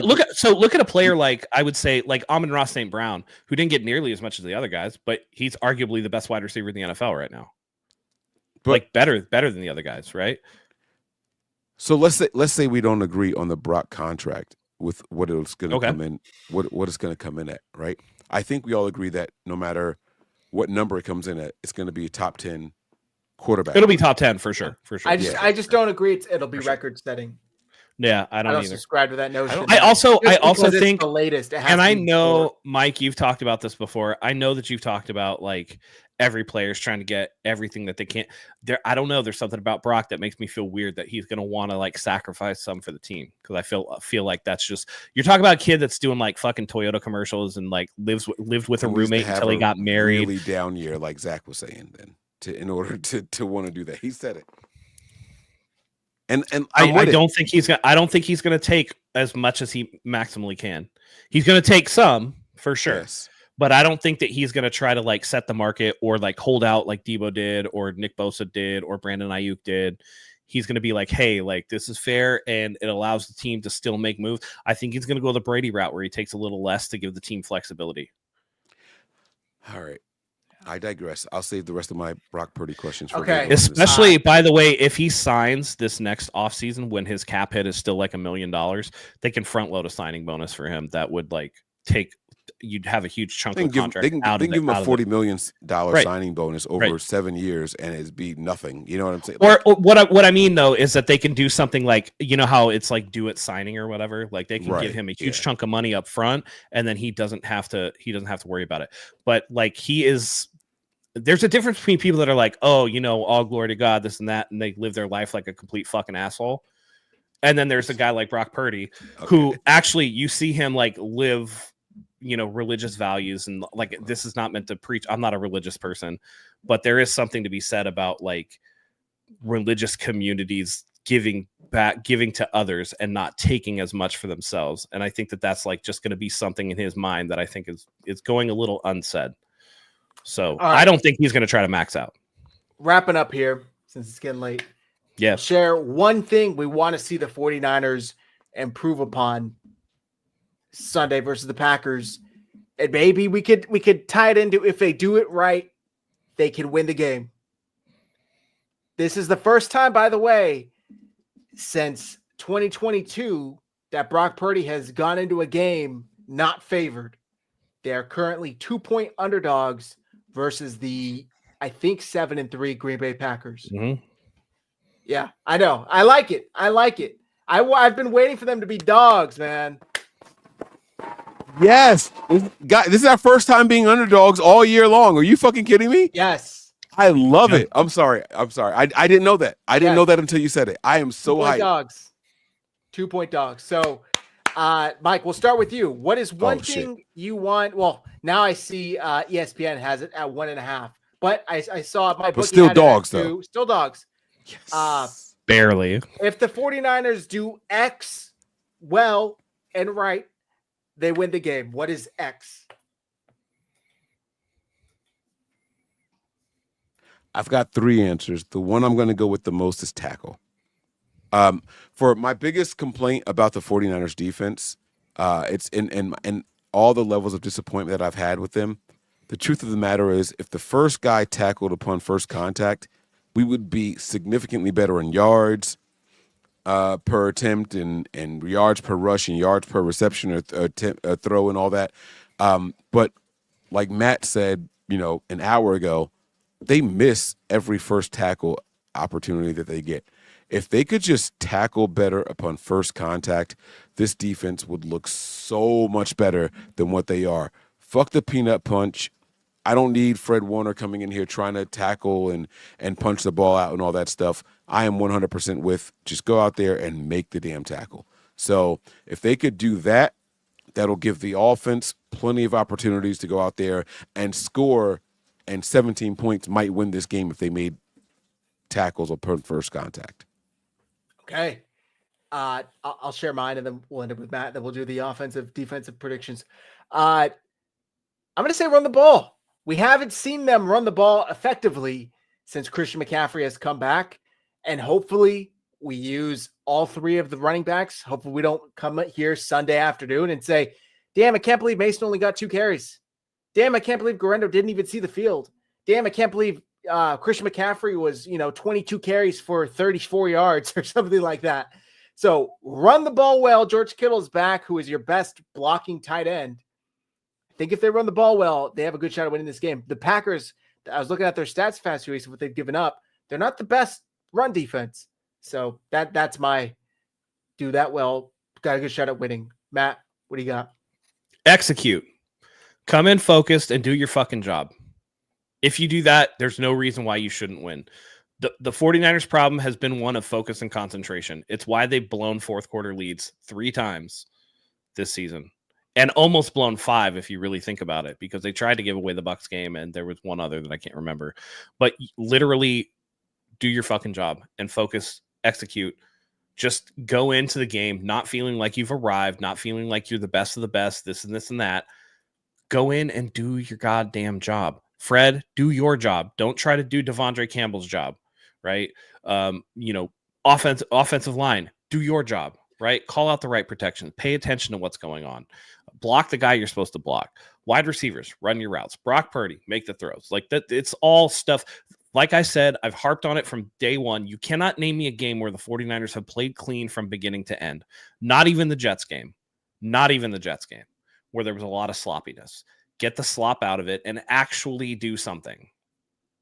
at a player like I would say like Amon-Ra St. Brown, who didn't get nearly as much as the other guys, but he's arguably the best wide receiver in the NFL right now. But like better than the other guys, right? So let's say we don't agree on the Brock contract with what it's going to come in, what it's going to come in at, right? I think we all agree that no matter what number it comes in at, it's going to be a top 10 quarterback. It'll be top 10 for sure. I just don't agree. It'll be record setting. Yeah, I don't either. Subscribe to that notion. I also think the latest. And I know, Mike, you've talked about this before. I know that you've talked about like every player's trying to get everything that they can. I don't know. There's something about Brock that makes me feel weird that he's going to want to like sacrifice some for the team because I feel like that's just you're talking about a kid that's doing like fucking Toyota commercials and like lived with a roommate until he got married. Really down year, like Zach was saying. Then in order to want to do that, he said it. And I don't think he's gonna take as much as he maximally can. He's gonna take some for sure. Yes. But I don't think that he's going to try to like set the market or like hold out like Deebo did or Nick Bosa did or Brandon Ayuk did. He's going to be like, hey, like this is fair and it allows the team to still make moves. I think he's going to go the Brady route where he takes a little less to give the team flexibility. All right. I digress. I'll save the rest of my Brock Purdy questions for okay. Especially, by the way, if he signs this next offseason when his cap hit is still like $1 million, they can front load a signing bonus for him that would like take you'd have a huge chunk of contract. They can give him a $40 million signing bonus over 7 years, and it'd be nothing. You know what I'm saying? Or what I mean though is that they can do something like you know how it's like do it signing or whatever. Like they can give him a huge chunk of money up front, and then he doesn't have to worry about it. But like there's a difference between people that are like, oh, you know, all glory to God, this and that, and they live their life like a complete fucking asshole. And then there's a guy like Brock Purdy who actually you see him like live, you know, religious values and like this is not meant to preach. I'm not a religious person, but there is something to be said about like religious communities giving to others and not taking as much for themselves. And I think that that's like just going to be something in his mind that I think is going a little unsaid. So right. I don't think he's going to try to max out. Wrapping up here since it's getting late. Yeah. Share one thing we want to see the 49ers improve upon Sunday versus the Packers. And maybe we could tie it into if they do it right, they can win the game. This is the first time, by the way, since 2022 that Brock Purdy has gone into a game not favored. They are currently 2-point underdogs versus the, I think, 7-3 Green Bay Packers. Mm-hmm. Yeah, I know. I like it. I've been waiting for them to be dogs, man. Yes. This is our first time being underdogs all year long. Are you fucking kidding me? Yes. I love it. I'm sorry. I didn't know that. I didn't know that until you said it. I am so hyped. Dogs. 2-point dogs. So, Mike, we'll start with you. What is one thing you want? Well, now I see ESPN has it at 1.5, but I saw my book. But still dogs, though. Still dogs. Yes. Barely. If the 49ers do X well and right, they win the game. What is X? I've got 3 answers. The one I'm going to go with the most is tackle. For my biggest complaint about the 49ers defense, it's in all the levels of disappointment that I've had with them. The truth of the matter is if the first guy tackled upon first contact, we would be significantly better in yards per attempt and yards per rush and yards per reception or throw and all that. But like Matt said, you know, an hour ago, they miss every first tackle opportunity that they get. If they could just tackle better upon first contact, this defense would look so much better than what they are. Fuck the peanut punch. I don't need Fred Warner coming in here trying to tackle and punch the ball out and all that stuff. I am 100% with just go out there and make the damn tackle. So if they could do that, that'll give the offense plenty of opportunities to go out there and score, and 17 points might win this game if they made tackles upon first contact. Okay. I'll share mine, and then we'll end up with Matt. Then we'll do the offensive, defensive predictions. I'm going to say run the ball. We haven't seen them run the ball effectively since Christian McCaffrey has come back, and hopefully we use all three of the running backs. Hopefully we don't come here Sunday afternoon and say, damn, I can't believe Mason only got 2 carries. Damn, I can't believe Guerrero didn't even see the field. Damn, I can't believe Christian McCaffrey was, 22 carries for 34 yards or something like that. So run the ball well. George Kittle's back, who is your best blocking tight end. I think if they run the ball well, they have a good shot at winning this game. The Packers, I was looking at their stats fast recently, what they've given up. They're not the best run defense. So that's my do that well. Got a good shot at winning. Matt, what do you got? Execute. Come in focused and do your fucking job. If you do that, there's no reason why you shouldn't win. The 49ers problem has been one of focus and concentration. It's why they've blown fourth quarter leads 3 times this season, and almost blown 5 if you really think about it, because they tried to give away the Bucs game and there was one other that I can't remember. But literally do your fucking job and focus, execute. Just go into the game not feeling like you've arrived, not feeling like you're the best of the best, this and this and that. Go in and do your goddamn job. Fred, do your job. Don't try to do Devondre Campbell's job, right? Offensive line, do your job, right? Call out the right protection. Pay attention to what's going on. Block the guy you're supposed to block. Wide receivers, run your routes. Brock Purdy, make the throws. Like that, it's all stuff. Like I said, I've harped on it from day one. You cannot name me a game where the 49ers have played clean from beginning to end. Not even the Jets game. Not even the Jets game, where there was a lot of sloppiness. Get the slop out of it and actually do something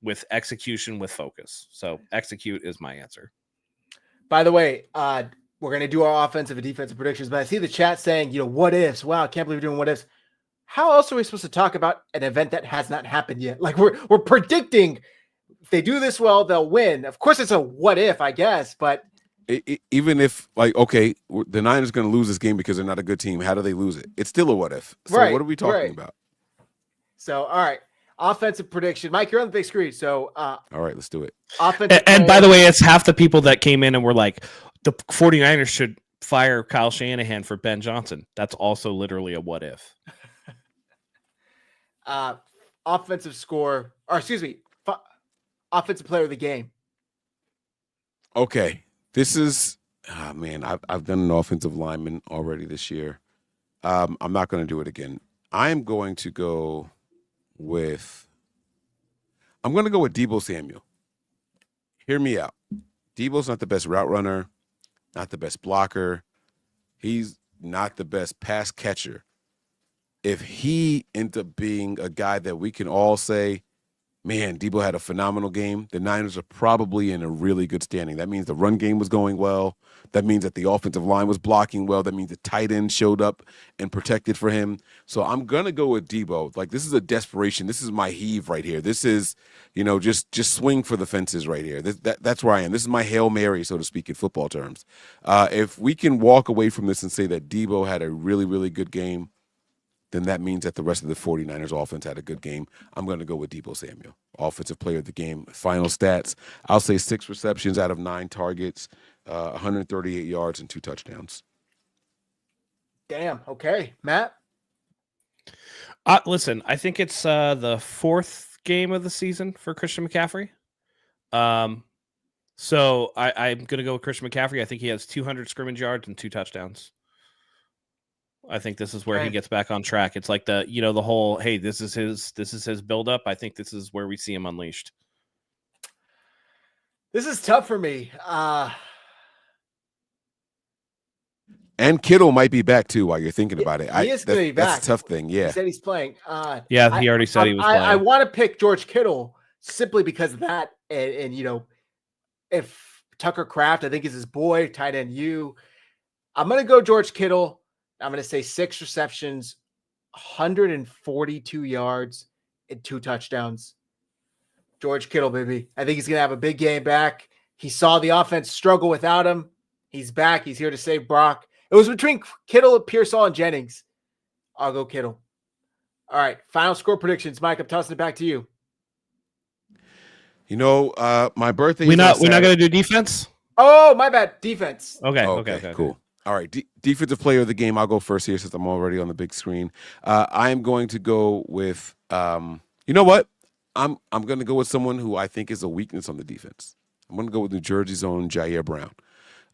with execution, with focus. So execute is my answer. By the way, we're going to do our offensive and defensive predictions, but I see the chat saying, what ifs? Wow, I can't believe we're doing what ifs. How else are we supposed to talk about an event that has not happened yet? Like we're predicting if they do this well, they'll win. Of course, it's a what if, I guess, but even if, like, okay, the Niners are going to lose this game because they're not a good team. How do they lose it? It's still a what if. So right, what are we talking about? So, all right. Offensive prediction. Mike, you're on the big screen. So, all right, let's do it. Offensive and by the way, it's half the people that came in and were like, the 49ers should fire Kyle Shanahan for Ben Johnson. That's also literally a what if. Offensive score, or excuse me, offensive player of the game. Okay. This is, I've done an offensive lineman already this year. I'm not going to do it again. I'm going to go with Deebo Samuel. Hear me out. Deebo's not the best route runner, not the best blocker. He's not the best pass catcher. If he ends up being a guy that we can all say, man, Deebo had a phenomenal game, the Niners are probably in a really good standing. That means the run game was going well. That means that the offensive line was blocking well. That means the tight end showed up and protected for him. So I'm going to go with Deebo. Like, this is a desperation. This is my heave right here. This is, just swing for the fences right here. That's where I am. This is my Hail Mary, so to speak, in football terms. If we can walk away from this and say that Deebo had a really, really good game, then that means that the rest of the 49ers offense had a good game. I'm going to go with Deebo Samuel, offensive player of the game. Final stats, I'll say 6 receptions out of 9 targets, 138 yards and 2 touchdowns. Damn. Okay. Matt? Listen, I think it's the 4th game of the season for Christian McCaffrey. So I'm going to go with Christian McCaffrey. I think he has 200 scrimmage yards and 2 touchdowns. I think this is where he gets back on track. It's like the whole, hey, this is his build up. I think this is where we see him unleashed. This is tough for me. And Kittle might be back too while you're thinking about it. He is going to be back. That's a tough thing. Yeah. He said he's playing. He already said he was playing. I want to pick George Kittle simply because of that. And you know, if Tucker Kraft, I think is his boy, tight end U. I'm going to go George Kittle. I'm going to say 6 receptions, 142 yards, and 2 touchdowns. George Kittle, baby. I think he's going to have a big game back. He saw the offense struggle without him. He's back. He's here to save Brock. It was between Kittle, Pearsall, and Jennings. I'll go Kittle. All right. Final score predictions. Mike, I'm tossing it back to you. You know, my birthday. We're not going to do defense. Oh, my bad. Defense. Okay. Cool. All right. Defensive player of the game. I'll go first here since I'm already on the big screen. I am going to go with. You know what? I'm going to go with someone who I think is a weakness on the defense. I'm going to go with New Jersey's own Jair Brown.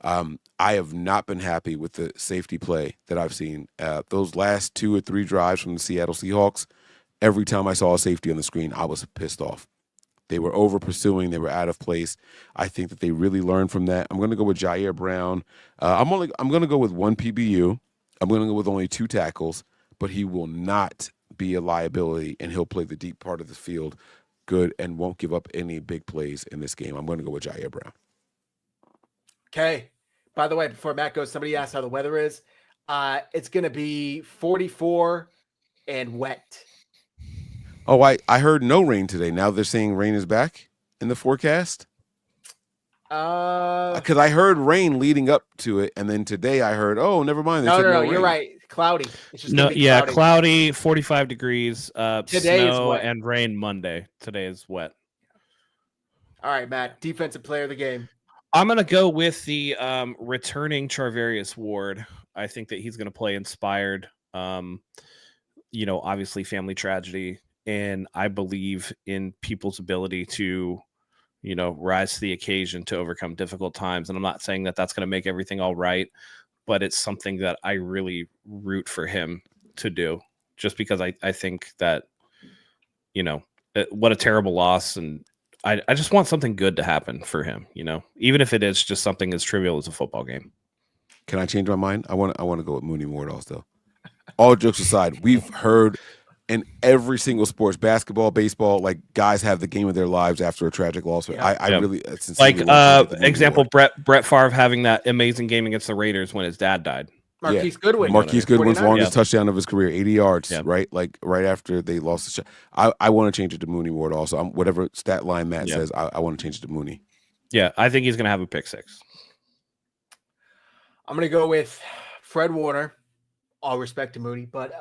I have not been happy with the safety play that I've seen. Those last 2 or 3 drives from the Seattle Seahawks, every time I saw a safety on the screen, I was pissed off. They were over pursuing. They were out of place. I think that they really learned from that. I'm going to go with Jair Brown. I'm going to go with 1 PBU. I'm going to go with only 2 tackles, but he will not be a liability, and he'll play the deep part of the field good and won't give up any big plays in this game. I'm going to go with Jair Brown. Okay. By the way, before Matt goes, somebody asked how the weather is. It's going to be 44 and wet. Oh, I heard no rain today. Now they're saying rain is back in the forecast. Because I heard rain leading up to it, and then today I heard, oh, never mind. No, you're right. Cloudy. It's just cloudy, 45 degrees. Today snow is wet. And rain Monday. Today is wet. All right, Matt. Defensive player of the game. I'm going to go with the returning Charvarius Ward. I think that he's going to play inspired. Obviously family tragedy. And I believe in people's ability to, rise to the occasion to overcome difficult times. And I'm not saying that that's going to make everything all right, but it's something that I really root for him to do, just because I think that, what a terrible loss. And I just want something good to happen for him, even if it is just something as trivial as a football game. Can I change my mind? I want to go with Mooney Ward also. All jokes aside, we've heard in every single sports, basketball, baseball, like guys have the game of their lives after a tragic loss. Yeah. I really example Brett Favre having that amazing game against the Raiders when his dad died. Marquise Goodwin's longest touchdown of his career, 80 yards, right? Like right after they lost the shot. I want to change it to Mooney Ward also. Whatever stat line Matt says, I want to change it to Mooney. Yeah, I think he's going to have a pick 6. I'm going to go with Fred Warner. All respect to Mooney, but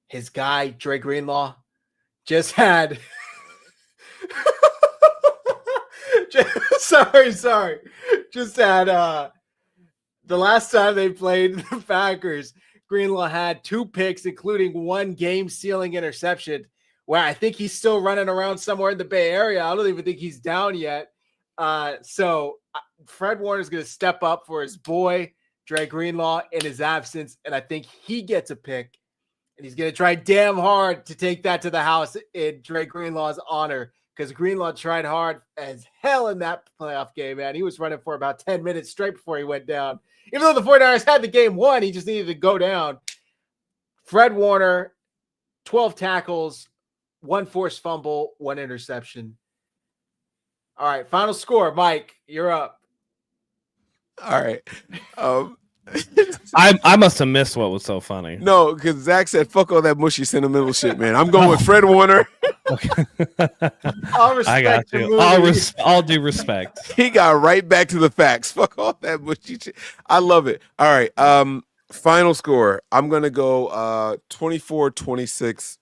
his guy, Dre Greenlaw, just had sorry. Just had the last time they played the Packers, Greenlaw had 2 picks, including 1 game-sealing interception, where I think he's still running around somewhere in the Bay Area. I don't even think he's down yet. So Fred Warner is going to step up for his boy, Dre Greenlaw, in his absence, and I think he gets a pick. And he's going to try damn hard to take that to the house in Dre Greenlaw's honor, because Greenlaw tried hard as hell in that playoff game, man. He was running for about 10 minutes straight before he went down. Even though the 49ers had the game won, he just needed to go down. Fred Warner, 12 tackles, 1 forced fumble, 1 interception. All right, final score. Mike, you're up. All right. I must have missed what was so funny. No, because Zach said, fuck all that mushy sentimental shit, man. I'm going with Fred Warner. Okay. I got you. I'll do respect. He got right back to the facts. Fuck all that mushy shit. I love it. All right. Final score. I'm going to go 24-26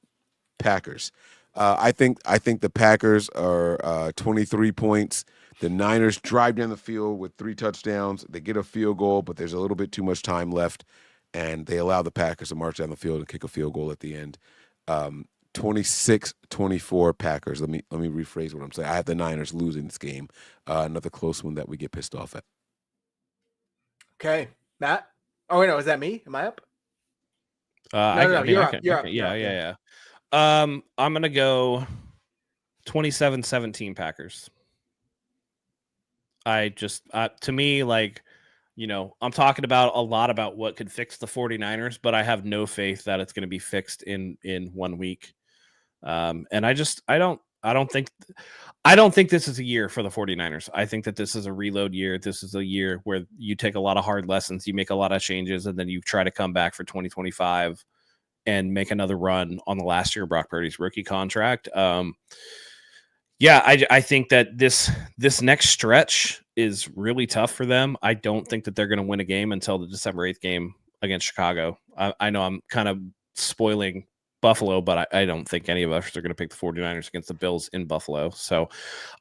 Packers. I think the Packers are 23 points. The Niners drive down the field with 3 touchdowns. They get a field goal, but there's a little bit too much time left, and they allow the Packers to march down the field and kick a field goal at the end. 26-24 Packers. Let me rephrase what I'm saying. I have the Niners losing this game. Another close one that we get pissed off at. Okay, Matt. Oh wait, no, is that me? Am I up? No, you're up. Yeah. I'm gonna go 27-17 Packers. To me, like, I'm talking about a lot about what could fix the 49ers, but I have no faith that it's going to be fixed in 1 week. And I I don't think this is a year for the 49ers. I think that this is a reload year. This is a year where you take a lot of hard lessons, you make a lot of changes, and then you try to come back for 2025 and make another run on the last year of Brock Purdy's rookie contract. Yeah, I think that this next stretch is really tough for them. I don't think that they're going to win a game until the December 8th game against Chicago. I know I'm kind of spoiling Buffalo, but I don't think any of us are going to pick the 49ers against the Bills in Buffalo. So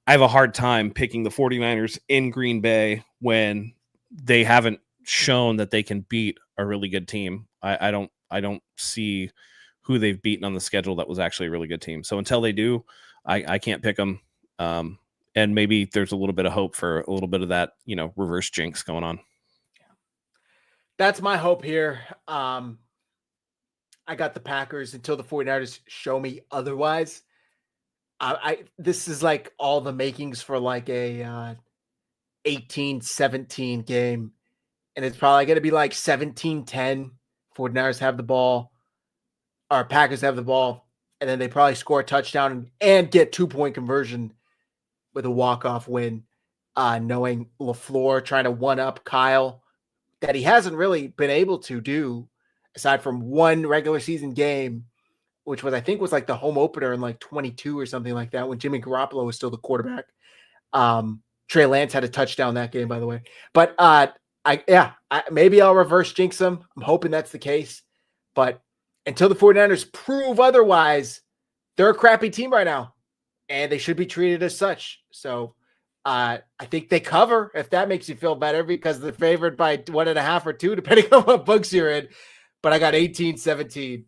I have a hard time picking the 49ers in Green Bay when they haven't shown that they can beat a really good team. I don't see who they've beaten on the schedule that was actually a really good team. So until they do, I can't pick them. And maybe there's a little bit of hope for a little bit of that, reverse jinx going on. That's my hope here. I got the Packers until the 49ers show me otherwise. This is like all the makings for like a 18-17 game. And it's probably going to be like 17-10. 49ers have the ball. Our Packers have the ball. And then they probably score a touchdown and get 2-point conversion with a walk-off win, knowing LaFleur trying to one-up Kyle that he hasn't really been able to do aside from one regular season game, which was, I think, was like the home opener in like 22 or something like that when Jimmy Garoppolo was still the quarterback. Trey Lance had a touchdown that game, by the way. But maybe I'll reverse jinx them. I'm hoping that's the case. But until the 49ers prove otherwise, they're a crappy team right now, and they should be treated as such. So I think they cover, if that makes you feel better, because they're favored by 1.5 or 2, depending on what books you're in. But I got 18-17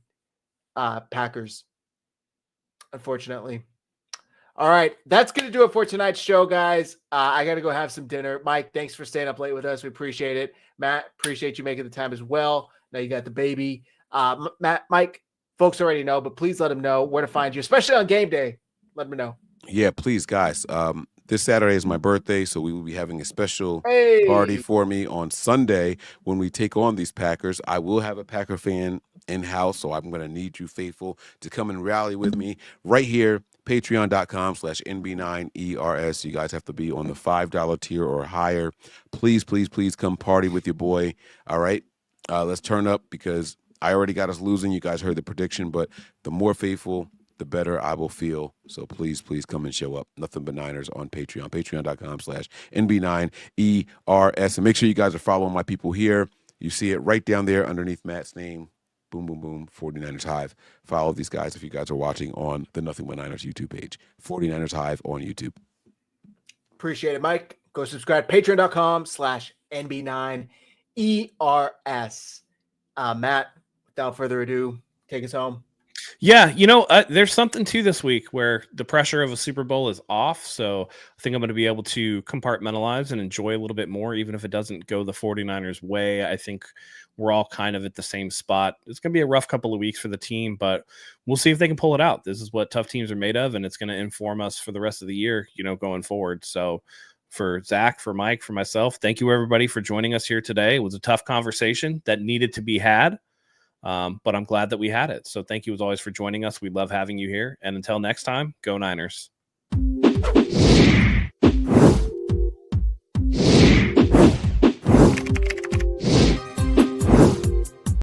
Packers, unfortunately. All right, that's going to do it for tonight's show, guys. I got to go have some dinner. Mike, thanks for staying up late with us. We appreciate it. Matt, appreciate you making the time as well. Now you got the baby. Mike, folks already know, but please let them know where to find you, especially on game day. Let them know. Yeah, please, guys. This Saturday is my birthday, so we will be having a special party for me on Sunday when we take on these Packers. I will have a Packer fan in-house, so I'm going to need you faithful to come and rally with me right here, patreon.com/NB9ERS. You guys have to be on the $5 tier or higher. Please, please, please come party with your boy. All right? Let's turn up because I already got us losing. You guys heard the prediction, but the more faithful, the better I will feel. So please, please come and show up. Nothing but Niners on Patreon. Patreon.com/NB9ERS. And make sure you guys are following my people here. You see it right down there underneath Matt's name. Boom, boom, boom. 49ers Hive. Follow these guys if you guys are watching on the Nothing But Niners YouTube page. 49ers Hive on YouTube. Appreciate it, Mike. Go subscribe. Patreon.com/NB9ERS. Matt, without further ado, take us home. Yeah, there's something to this week where the pressure of a Super Bowl is off. So I think I'm going to be able to compartmentalize and enjoy a little bit more, even if it doesn't go the 49ers way. I think we're all kind of at the same spot. It's going to be a rough couple of weeks for the team, but we'll see if they can pull it out. This is what tough teams are made of, and it's going to inform us for the rest of the year, going forward. So for Zach, for Mike, for myself, thank you, everybody, for joining us here today. It was a tough conversation that needed to be had. But I'm glad that we had it. So thank you as always for joining us. We love having you here. And until next time, go Niners.